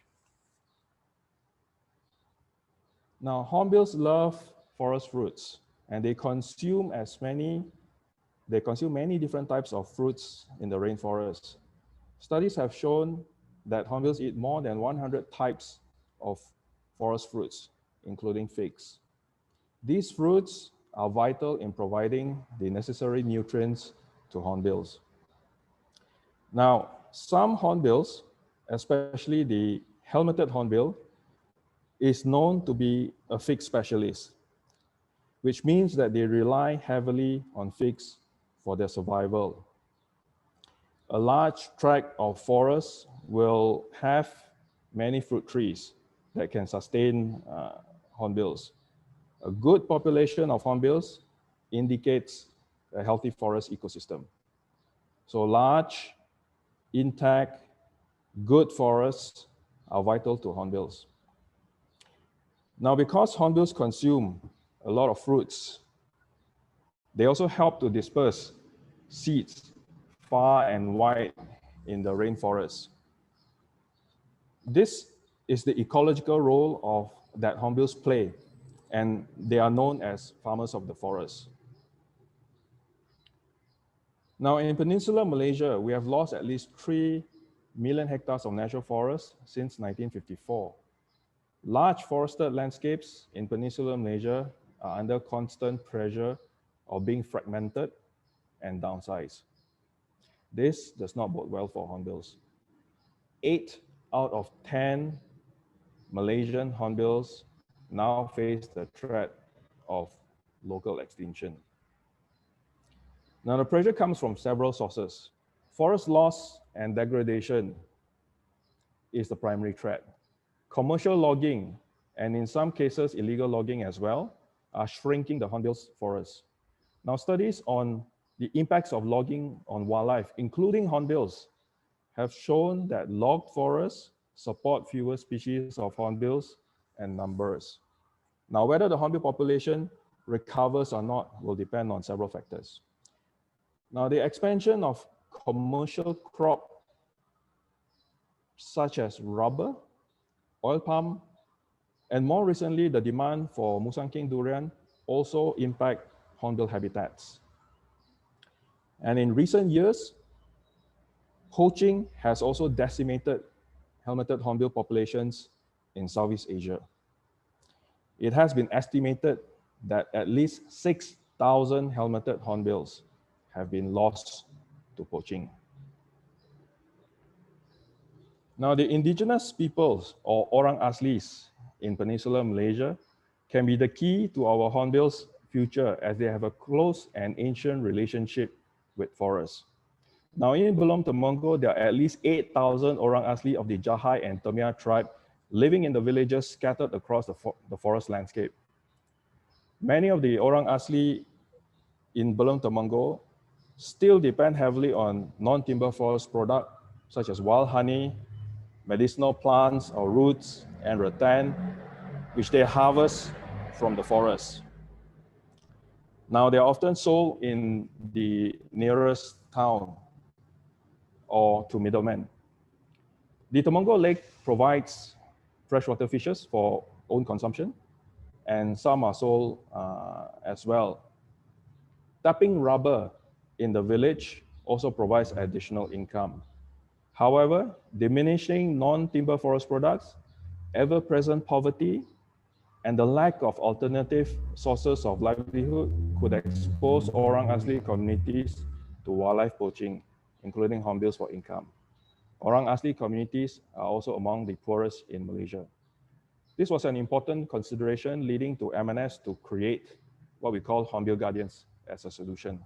Now, hornbills love forest fruits, and they consume many different types of fruits in the rainforest. Studies have shown that hornbills eat more than 100 types of forest fruits, including figs. These fruits are vital in providing the necessary nutrients to hornbills. Now, some hornbills, especially the helmeted hornbill, is known to be a fig specialist, which means that they rely heavily on figs for their survival. A large tract of forest will have many fruit trees that can sustain hornbills. A good population of hornbills indicates a healthy forest ecosystem. So large, intact, good forests are vital to hornbills. Now, because hornbills consume a lot of fruits, they also help to disperse seeds far and wide in the rainforest. This is the ecological role that hornbills play, and they are known as farmers of the forest. Now, in Peninsular Malaysia, we have lost at least 3 million hectares of natural forests since 1954. Large forested landscapes in Peninsular Malaysia are under constant pressure of being fragmented and downsized. This does not bode well for hornbills. 8 out of 10 Malaysian hornbills now face the threat of local extinction. Now, the pressure comes from several sources. Forest loss and degradation is the primary threat. Commercial logging, and in some cases illegal logging as well, are shrinking the hornbill's forests. Now, studies on the impacts of logging on wildlife, including hornbills, have shown that logged forests support fewer species of hornbills and numbers. Now, whether the hornbill population recovers or not will depend on several factors. Now, the expansion of commercial crops such as rubber, oil palm, and more recently, the demand for Musang King durian also impact hornbill habitats. And in recent years, poaching has also decimated helmeted hornbill populations in Southeast Asia. It has been estimated that at least 6,000 helmeted hornbills have been lost to poaching. Now, the indigenous peoples, or Orang aslis, in Peninsular Malaysia can be the key to our hornbill's future as they have a close and ancient relationship with forests. Now, in Belum Temenggong, there are at least 8,000 Orang asli of the Jahai and Temia tribe living in the villages scattered across the forest landscape. Many of the Orang asli in Belum Temenggong still depend heavily on non-timber forest products such as wild honey, medicinal plants or roots, and rattan, which they harvest from the forest. Now, they are often sold in the nearest town or to middlemen. The Temenggong Lake provides freshwater fishes for own consumption, and some are sold as well. Tapping rubber in the village also provides additional income. However, diminishing non-timber forest products, ever-present poverty, and the lack of alternative sources of livelihood could expose Orang asli communities to wildlife poaching, including hornbills for income. Orang asli communities are also among the poorest in Malaysia. This was an important consideration leading to MNS to create what we call Hornbill Guardians as a solution.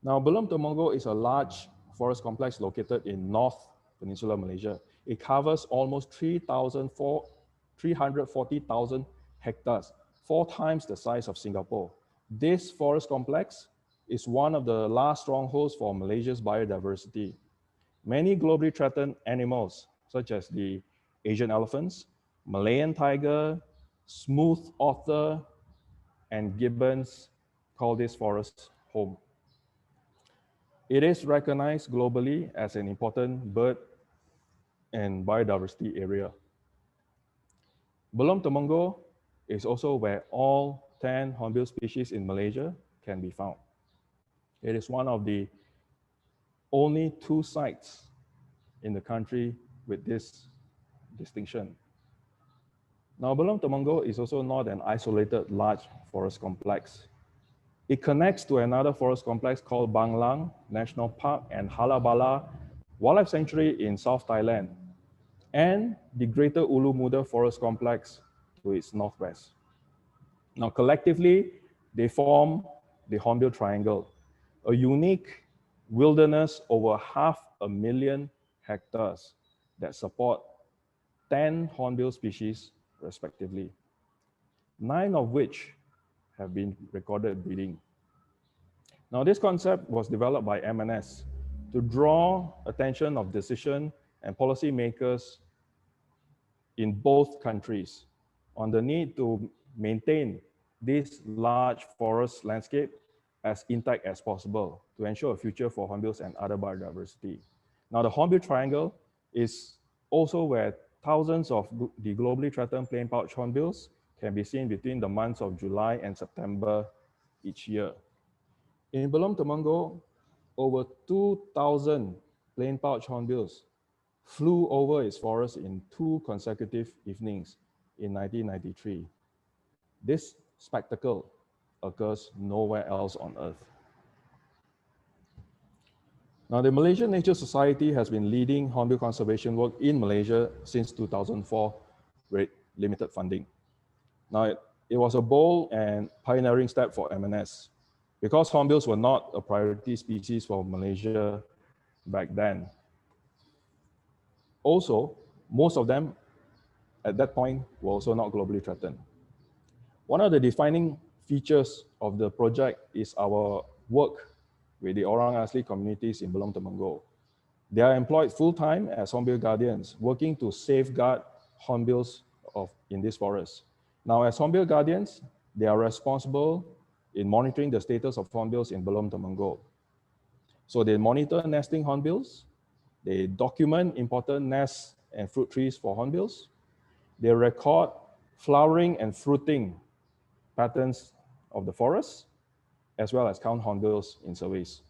Now, Belum Temenggong is a large forest complex located in North Peninsular Malaysia. It covers almost 340,000 hectares, 4 times the size of Singapore. This forest complex is one of the last strongholds for Malaysia's biodiversity. Many globally threatened animals, such as the Asian elephants, Malayan tiger, smooth otter, and gibbons, call this forest home. It is recognized globally as an important bird and biodiversity area. Belum Temenggong is also where all 10 hornbill species in Malaysia can be found. It is one of the only 2 sites in the country with this distinction. Now, Belum Temenggong is also not an isolated large forest complex. It connects to another forest complex called Banglang National Park and Halabala Wildlife Sanctuary in South Thailand, and the Greater Ulu Muda Forest Complex to its northwest. Now, collectively, they form the Hornbill Triangle, a unique wilderness over 500,000 hectares that support 10 hornbill species respectively, 9 of which have been recorded breeding. Now, this concept was developed by MNS to draw attention of decision and policy makers in both countries on the need to maintain this large forest landscape as intact as possible to ensure a future for hornbills and other biodiversity. Now, the Hornbill Triangle is also where thousands of the globally threatened plain pouch hornbills can be seen between the months of July and September each year. In Belum Temenggong, over 2,000 plain pouch hornbills flew over its forest in 2 consecutive evenings in 1993. This spectacle occurs nowhere else on Earth. Now, the Malaysian Nature Society has been leading hornbill conservation work in Malaysia since 2004 with limited funding. Now, it was a bold and pioneering step for MNS because hornbills were not a priority species for Malaysia back then. Also, most of them at that point were also not globally threatened. One of the defining features of the project is our work with the Orang Asli communities in Belum Temenggong. They are employed full-time as Hornbill Guardians, working to safeguard hornbills in this forest. Now, as Hornbill Guardians, they are responsible in monitoring the status of hornbills in Belum Temenggong. So they monitor nesting hornbills, they document important nests and fruit trees for hornbills, they record flowering and fruiting patterns of the forest, as well as count hornbills in surveys.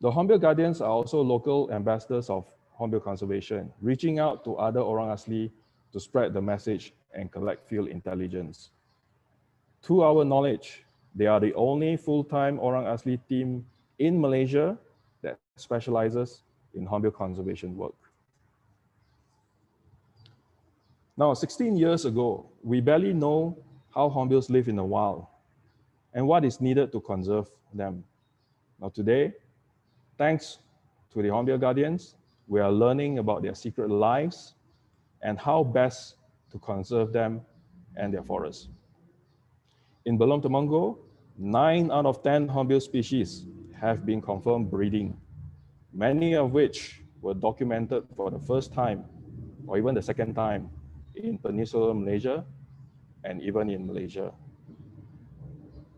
The Hornbill Guardians are also local ambassadors of hornbill conservation, reaching out to other Orang Asli to spread the message and collect field intelligence. To our knowledge, they are the only full-time Orang Asli team in Malaysia that specializes in hornbill conservation work. Now, 16 years ago, we barely know how hornbills live in the wild and what is needed to conserve them. Now today, thanks to the Hornbill Guardians, we are learning about their secret lives and how best to conserve them and their forests. In Belum Temenggong, 9 out of 10 hornbill species have been confirmed breeding, many of which were documented for the first time or even the second time in Peninsular Malaysia and even in Malaysia.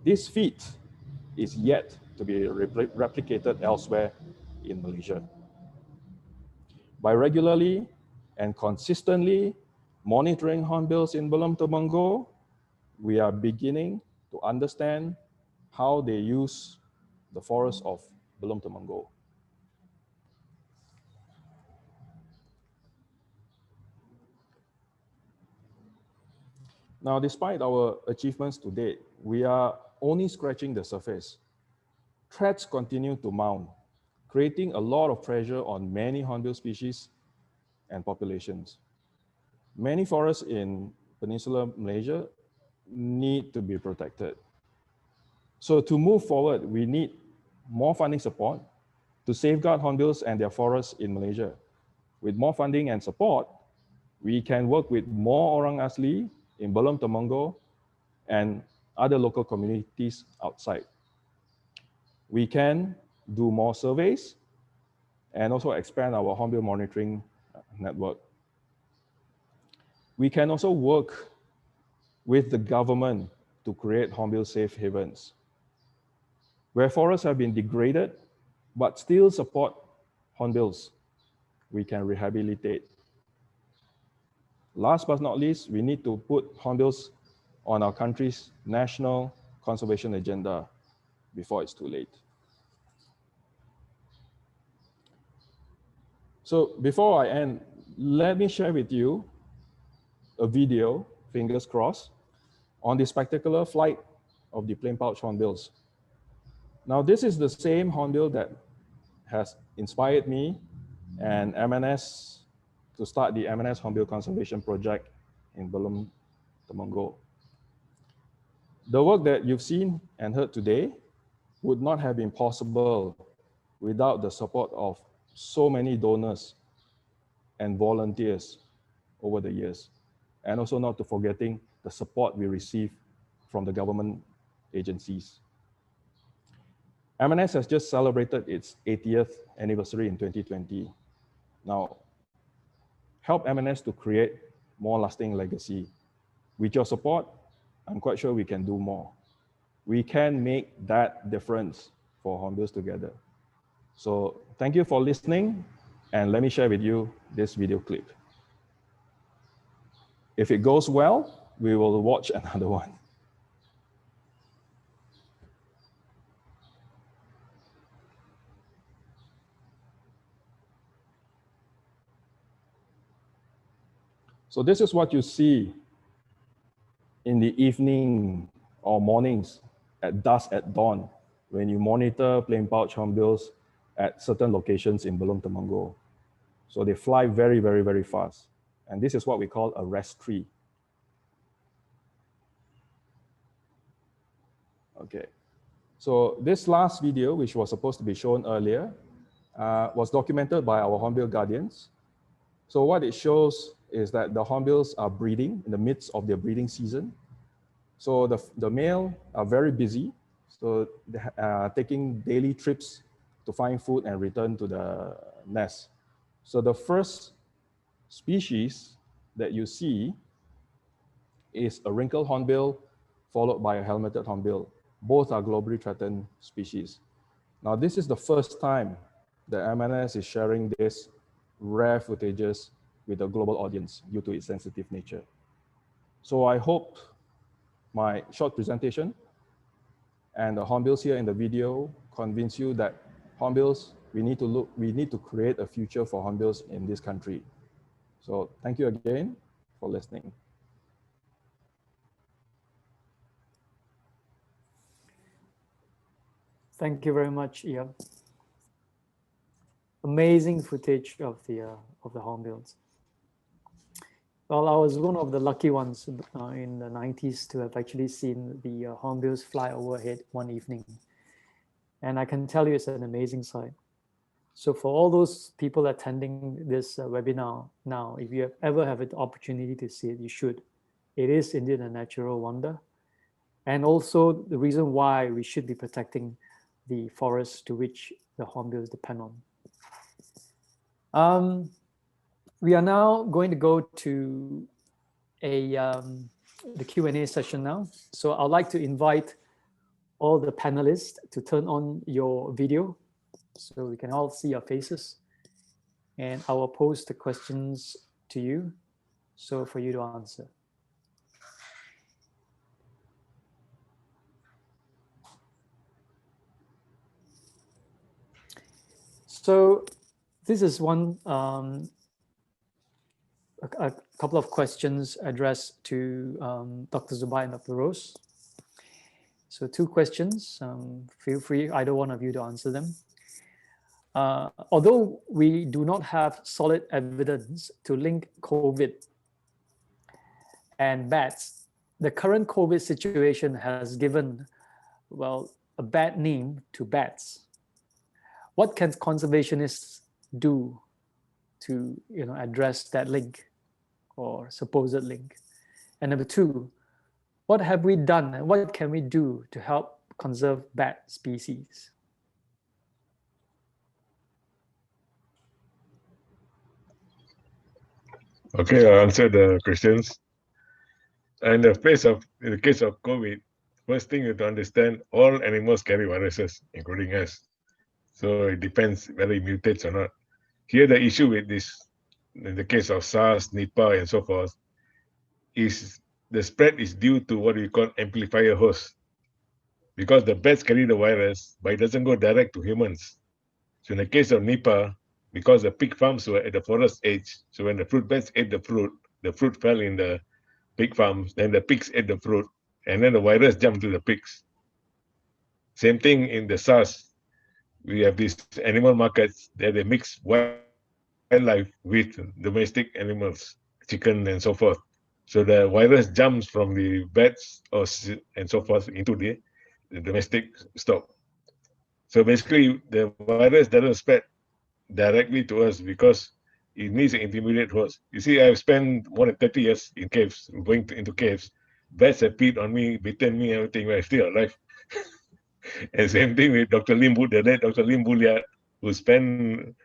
This feat is yet to be replicated elsewhere in Malaysia. By regularly and consistently monitoring hornbills in Belum Temenggong, we are beginning to understand how they use the forest of Belum Temenggong. Now, despite our achievements to date, we are only scratching the surface. Threats continue to mount, creating a lot of pressure on many hornbill species and populations. Many forests in Peninsular Malaysia need to be protected. So to move forward, we need more funding support to safeguard hornbills and their forests in Malaysia. With more funding and support, we can work with more Orang Asli in Belum Temenggong and other local communities outside. We can do more surveys and also expand our hornbill monitoring network. We can also work with the government to create hornbill safe havens. Where forests have been degraded, but still support hornbills, we can rehabilitate. Last but not least, we need to put hornbills on our country's national conservation agenda before it's too late. So before I end, let me share with you a video, fingers crossed, on the spectacular flight of the plain pouch hornbills. Now, this is the same hornbill that has inspired me and MNS to start the MNS Hornbill Conservation Project in Belum Temenggong. The work that you've seen and heard today would not have been possible without the support of so many donors and volunteers over the years, and also not to forgetting the support we receive from the government agencies. MNS has just celebrated its 80th anniversary in 2020. Now, help MNS to create more lasting legacy. With your support, I'm quite sure we can do more. We can make that difference for hornbills together. So thank you for listening, and let me share with you this video clip. If it goes well, we will watch another one. So this is what you see in the evening or mornings at dusk, at dawn, when you monitor plain pouch hornbills at certain locations in Belum Temenggong. So they fly very, very, very fast. And this is what we call a rest tree. Okay. So this last video, which was supposed to be shown earlier, was documented by our Hornbill Guardians. So what it shows is that the hornbills are breeding in the midst of their breeding season. So the male are very busy, so they are taking daily trips to find food and return to the nest. So the first species that you see is a wrinkled hornbill followed by a helmeted hornbill. Both are globally threatened species. Now, this is the first time that MNS is sharing this rare footages with a global audience due to its sensitive nature. So I hope my short presentation and the hornbills here in the video convince you that hornbills, we need to create a future for hornbills in this country. So thank you again for listening. Thank you very much, Yeap. Amazing footage of the hornbills. Well, I was one of the lucky ones in the 90s to have actually seen the hornbills fly overhead one evening. And I can tell you it's an amazing sight. So for all those people attending this webinar now, if you ever have an opportunity to see it, you should. It is indeed a natural wonder. And also the reason why we should be protecting the forests to which the hornbills depend on. We are now going to go to the Q&A session now. So I'd like to invite all the panelists to turn on your video so we can all see your faces. And I will pose the questions to you, so for you to answer. So this is one, a couple of questions addressed to Dr. Zubaid and Dr. Rose. So 2 questions, feel free, either one of you to answer them. Although we do not have solid evidence to link COVID and bats, the current COVID situation has given, well, a bad name to bats. What can conservationists do to address that link or supposed link? And number 2, what have we done and what can we do to help conserve bat species? Okay, I'll answer the questions. In the case of COVID, first thing you have to understand, all animals carry viruses, including us. So it depends whether it mutates or not. Here, the issue with this, in the case of SARS, Nipah, and so forth, is the spread is due to what we call amplifier host. Because the bats carry the virus, but it doesn't go direct to humans. So in the case of Nipah, because the pig farms were at the forest edge, so when the fruit bats ate the fruit fell in the pig farms, then the pigs ate the fruit, and then the virus jumped to the pigs. Same thing in the SARS. We have these animal markets that they mix wildlife with domestic animals, chicken and so forth. So the virus jumps from the bats and so forth into the domestic stock. So basically, the virus doesn't spread directly to us because it needs an intermediate host. You see, I've spent more than 30 years in caves, going into caves. Bats have peed on me, bitten me, everything, but I'm still alive. And same thing with Dr. Limbu, the late Dr. Limbu, who spent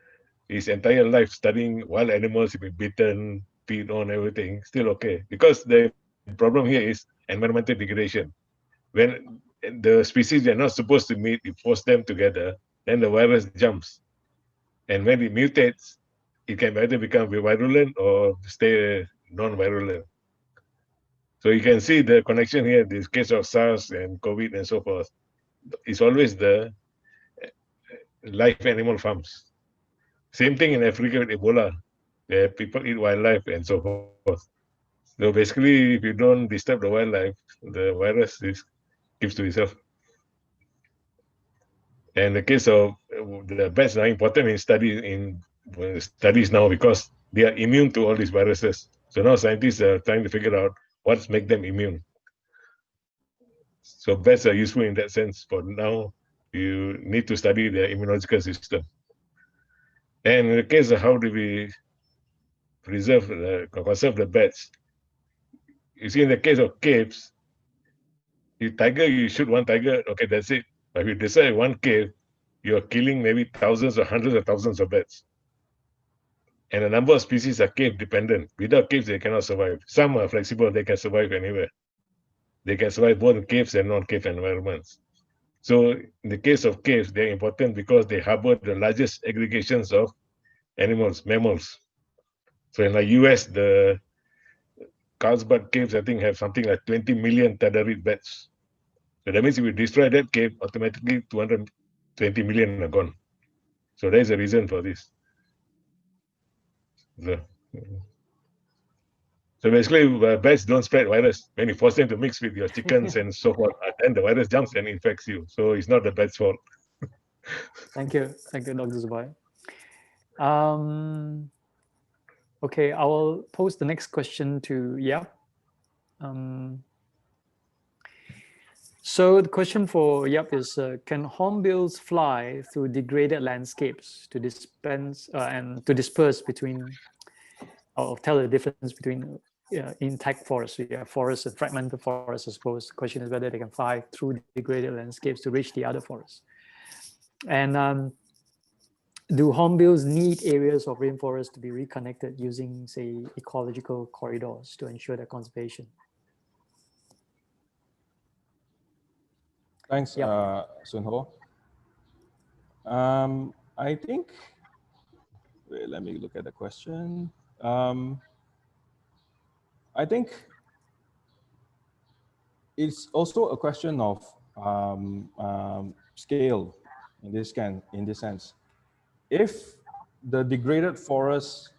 his entire life studying wild animals, been bitten, peed on, everything, still okay. Because the problem here is environmental degradation. When the species are not supposed to meet, you force them together, then the virus jumps. And when it mutates, it can either become virulent or stay non-virulent. So you can see the connection here, this case of SARS and COVID and so forth. It's always the live animal farms. Same thing in Africa with Ebola. where people eat wildlife and so forth. So basically, if you don't disturb the wildlife, the virus keeps to itself. And the case of the bats are important in studies now because they are immune to all these viruses. So now scientists are trying to figure out what's make them immune. So bats are useful in that sense. For now, you need to study their immunological system. And in the case of how do we conserve the bats, you see, in the case of caves, you shoot one tiger, okay, that's it. But if you decide one cave, you're killing maybe thousands or hundreds of thousands of bats. And a number of species are cave dependent. Without caves, they cannot survive. Some are flexible, they can survive anywhere. They can survive both in caves and non-cave environments. So in the case of caves, they're important because they harbor the largest aggregations of animals, mammals. So in the US, the Carlsbad caves, I think, have something like 20 million tethered bats. So that means if you destroy that cave, automatically 220 million are gone. So there is a reason for this. So basically, bats don't spread virus. When you force them to mix with your chickens and so forth, then the virus jumps and infects you. So it's not the bat's fault. Thank you, Dr. Zubaid. Okay, I will pose the next question to Yeap. So the question for Yeap is, can hornbills fly through degraded landscapes to disperse between, or tell the difference between intact forests? We have forests and fragmented forests, I suppose. The question is whether they can fly through degraded landscapes to reach the other forests. And do hornbills need areas of rainforest to be reconnected using, say, ecological corridors to ensure their conservation? Thanks, Soon Ho. I think, wait, let me look at the question. I think it's also a question of scale in this sense. If the degraded forest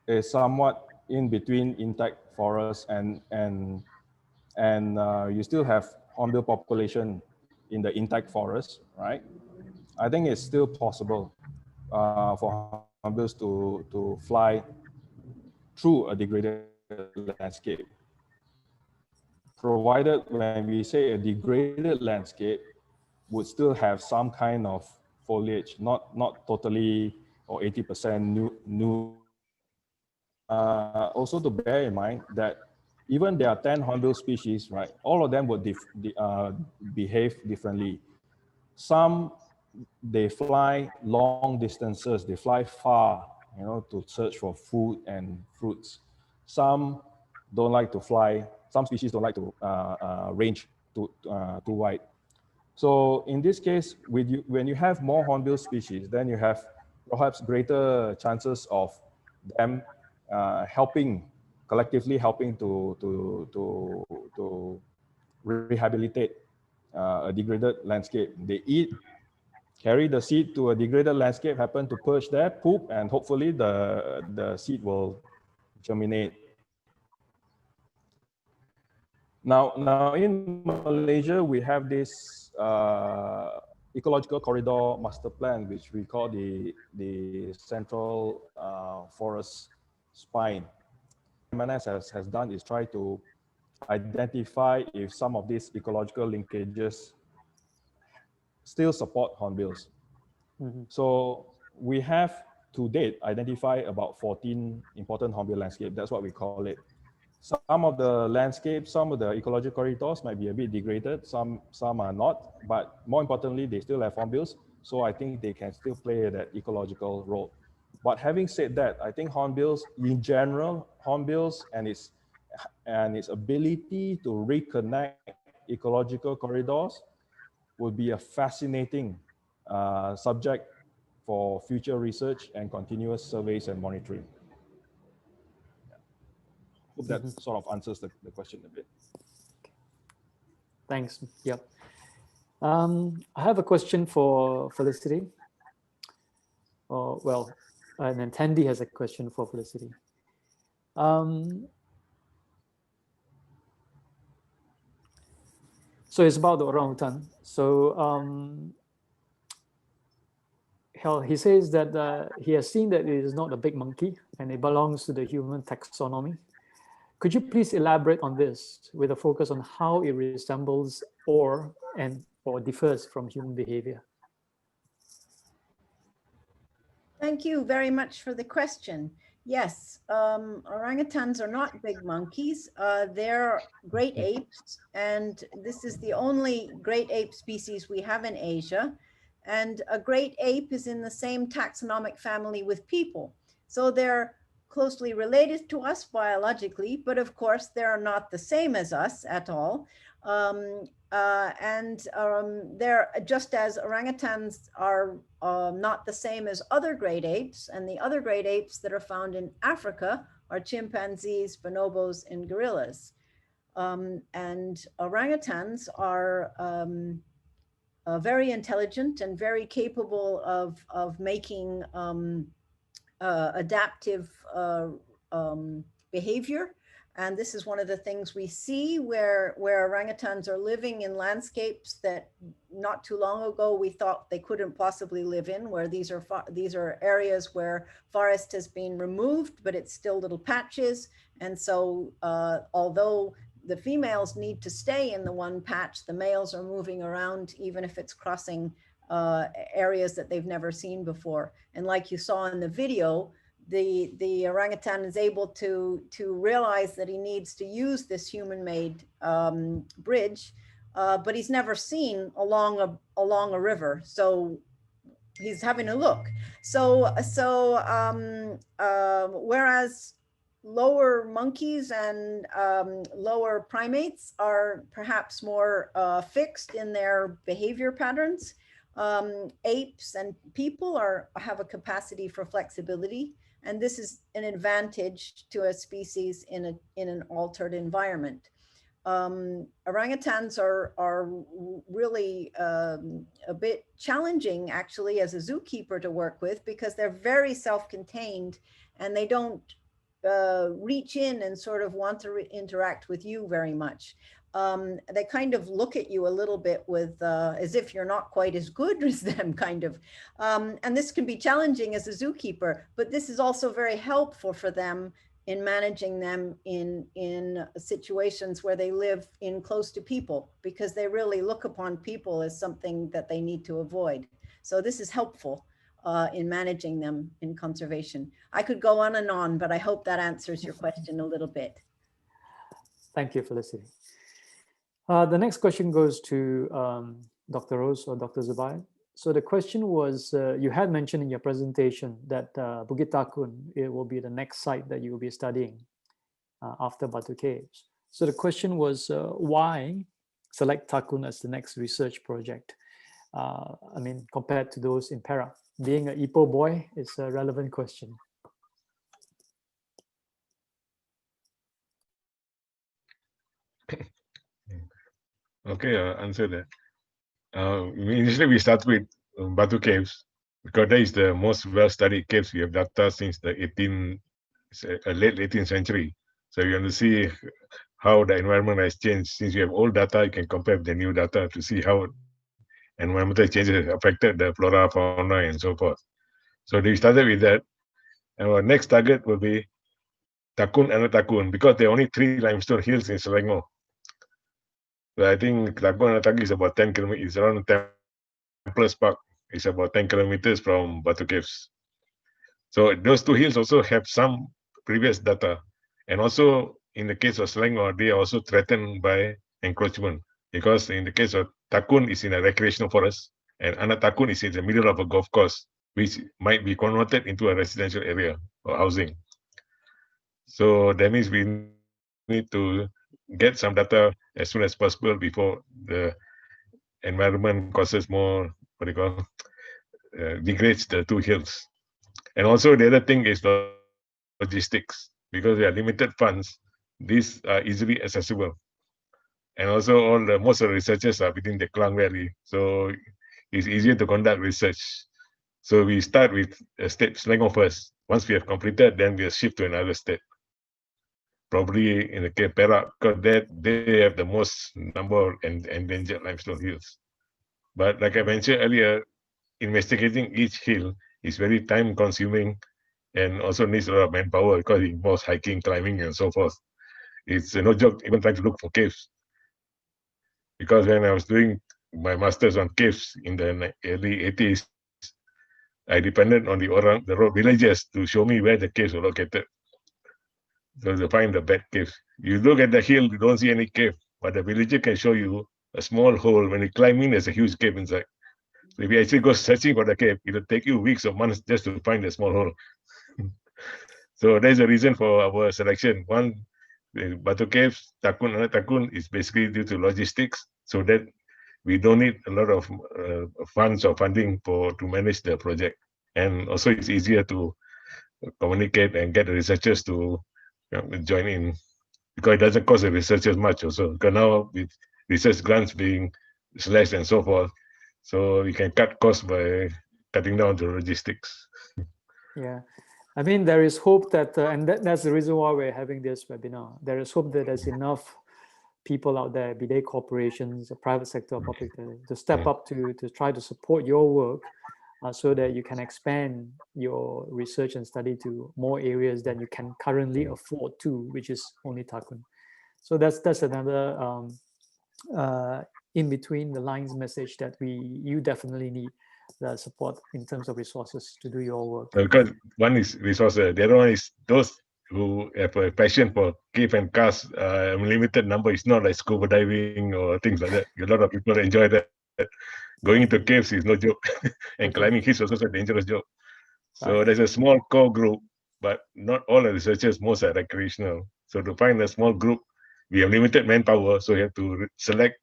is somewhat in between intact forest and you still have hornbill population in the intact forest, right? I think it's still possible for hornbills to fly through a degraded landscape, provided when we say a degraded landscape would still have some kind of foliage, not totally or 80% new. Also to bear in mind that even there are 10 hornbill species, right? All of them would behave differently. Some, they fly long distances, they fly far, to search for food and fruits. Some don't like to fly, some species don't like to range too wide. So in this case, when you have more hornbill species, then you have perhaps greater chances of them collectively helping to rehabilitate a degraded landscape. They eat, carry the seed to a degraded landscape, happen to perch there, poop, and hopefully the seed will germinate. Now in Malaysia, we have this ecological corridor master plan, which we call the Central Forest Spine. MNS has done is try to identify if some of these ecological linkages still support hornbills. Mm-hmm. So we have to date identified about 14 important hornbill landscapes. That's what we call it. Some of the landscapes, some of the ecological corridors might be a bit degraded, some are not, but more importantly, they still have hornbills. So I think they can still play that ecological role. But having said that, I think hornbills in general, hornbills and its ability to reconnect ecological corridors would be a fascinating subject for future research and continuous surveys and monitoring. Hope that sort of answers the question a bit. Thanks. Yep. I have a question for Felicity. an attendee has a question for Felicity. So it's about the orangutan. So he says that he has seen that it is not a big monkey and it belongs to the human taxonomy. Could you please elaborate on this with a focus on how it resembles or differs from human behavior? Thank you very much for the question. Yes, orangutans are not big monkeys. They're great apes, and this is the only great ape species we have in Asia. And a great ape is in the same taxonomic family with people. So they're closely related to us biologically, but of course they're not the same as us at all. They're just as orangutans are not the same as other great apes, and the other great apes that are found in Africa are chimpanzees, bonobos, and gorillas. And orangutans are very intelligent and very capable of making adaptive behavior. And this is one of the things we see where orangutans are living in landscapes that not too long ago we thought they couldn't possibly live in, where these are areas where forest has been removed, but it's still little patches. And so although the females need to stay in the one patch, the males are moving around, even if it's crossing areas that they've never seen before. And like you saw in the video, the orangutan is able to realize that he needs to use this human-made bridge, but he's never seen along a river, so he's having a look. Whereas lower monkeys and lower primates are perhaps more fixed in their behavior patterns, apes and people have a capacity for flexibility. And this is an advantage to a species in an altered environment. Orangutans are really a bit challenging, actually, as a zookeeper to work with, because they're very self-contained and they don't reach in and sort of want to interact with you very much. They kind of look at you a little bit with as if you're not quite as good as them, kind of. And this can be challenging as a zookeeper, but this is also very helpful for them in managing them in situations where they live in close to people, because they really look upon people as something that they need to avoid. So this is helpful in managing them in conservation. I could go on and on, but I hope that answers your question a little bit. Thank you, Felicity. The next question goes to Dr. Rose or Dr. Zubaid. So the question was, you had mentioned in your presentation that Bukit Takun, it will be the next site that you will be studying after Batu Caves. So the question was, why select Takun as the next research project? I mean, compared to those in Perak. Being an Ipoh boy is a relevant question. Okay, I'll answer that. Initially, we start with Batu Caves, because that is the most well-studied caves we have data since the late 18th century. So you want to see how the environment has changed. Since you have old data, you can compare with the new data to see how environmental changes have affected the flora, fauna, and so forth. So we started with that. And our next target will be Takun and Takun, because there are only 3 limestone hills in Selangor. So I think Takun and Takun is about 10 kilometers, it's around Templars Park. It's about 10 kilometers from Batu Caves. So those 2 hills also have some previous data. And also in the case of Selangor, they are also threatened by encroachment, because in the case of Takun is in a recreational forest, and Anak Takun is in the middle of a golf course, which might be converted into a residential area or housing. So that means we need to get some data as soon as possible before the environment causes more, degrades the 2 hills. And also the other thing is logistics, because we are limited funds, these are easily accessible. And also most of the researchers are within the Klang Valley, so it's easier to conduct research. So we start with Selangor first, Once we have completed, then we'll shift to another state. Probably in the Cape Perak, because they have the most number of endangered limestone hills. But like I mentioned earlier, investigating each hill is very time consuming and also needs a lot of manpower because it involves hiking, climbing, and so forth. It's no joke even trying to look for caves. Because when I was doing my master's on caves in the early 80s, I depended on the Oram, the road villagers to show me where the caves were located. So to find the bad caves. You look at the hill, you don't see any cave, but the villager can show you a small hole. When you climb in, there's a huge cave inside. So if you actually go searching for the cave, it'll take you weeks or months just to find the small hole. So there's a reason for our selection. One, the Batu Caves, Takun is basically due to logistics, so that we don't need a lot of funds or funding to manage the project. And also it's easier to communicate and get the researchers to join in, because it doesn't cost the researchers much also. Because now with research grants being slashed and so forth, so we can cut costs by cutting down the logistics. Yeah, I mean, there is hope that, and that's the reason why we're having this webinar. There is hope that there's enough people out there, be they corporations, the private sector, or public sector, to step up to try to support your work so that you can expand your research and study to more areas than you can currently afford to, which is only Takun. So that's another in between the lines message that you definitely need the support in terms of resources to do your work. Because one is resources, the other one is those who have a passion for cave and karst. Limited number. It's not like scuba diving or things like that. A lot of people enjoy that. Going into caves is no joke, and climbing hills is also a dangerous job. So there's a small core group, but not all the researchers. Most are recreational. So to find a small group, we have limited manpower, so we have to select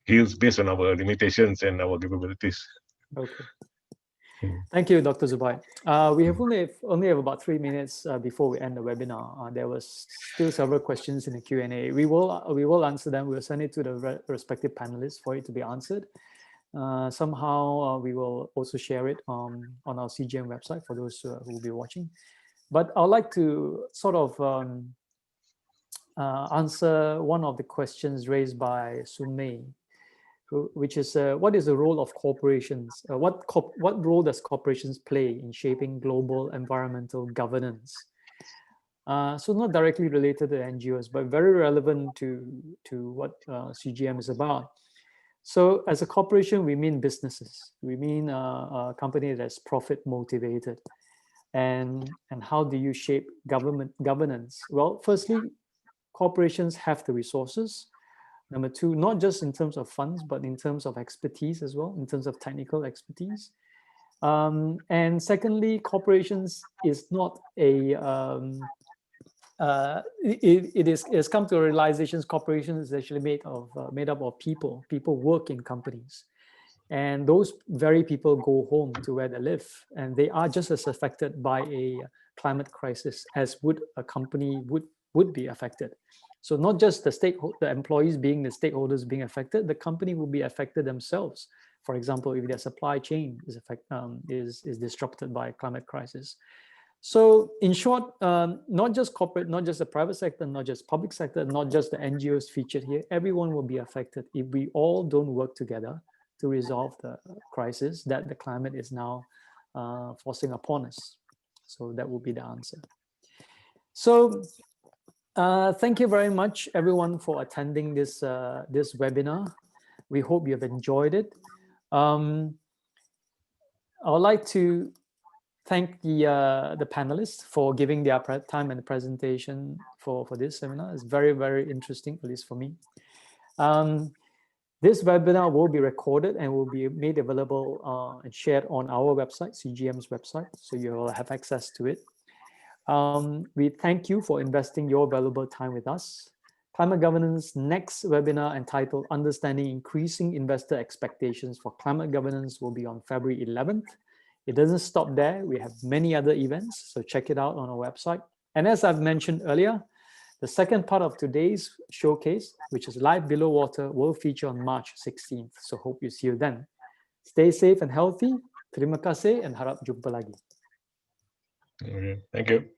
hills based on our limitations and our capabilities. Okay. Thank you, Dr. Zubaid. We have only have about 3 minutes before we end the webinar. There was still several questions in the Q&A. We will answer them. We'll send it to the respective panelists for it to be answered. Somehow we will also share it on our CGM website for those who will be watching. But I'd like to sort of answer one of the questions raised by Sumei, which is what is the role of corporations? What role does corporations play in shaping global environmental governance? So not directly related to NGOs, but very relevant to what CGM is about. So as a corporation, we mean businesses. We mean a company that's profit motivated. And how do you shape governance? Well, firstly, corporations have the resources. Number two, not just in terms of funds, but in terms of expertise as well, in terms of technical expertise. And secondly, corporations is not a, it has come to a realization corporation is actually made up of people. People work in companies. And those very people go home to where they live. And they are just as affected by a climate crisis as would a company would be affected. So not just the employees being the stakeholders being affected, the company will be affected themselves. For example, if their supply chain is disrupted by a climate crisis. So in short, not just corporate, not just the private sector, not just public sector, not just the NGOs featured here, everyone will be affected if we all don't work together to resolve the crisis that the climate is now forcing upon us. So that will be the answer. So thank you very much, everyone, for attending this this webinar. We hope you have enjoyed it. I would like to thank the panelists for giving their time and presentation for this seminar. It's very, very interesting, at least for me. This webinar will be recorded and will be made available and shared on our website, CGM's website, so you will have access to it. We thank you for investing your valuable time with us. Climate Governance next webinar entitled Understanding Increasing Investor Expectations for Climate Governance will be on February 11th. It doesn't stop there. We have many other events, so check it out on our website. And as I've mentioned earlier, the second part of today's showcase, which is Life Below Water, will feature on March 16th. So hope you see you then. Stay safe and healthy. Terima kasih and harap jumpa lagi. Okay, thank you.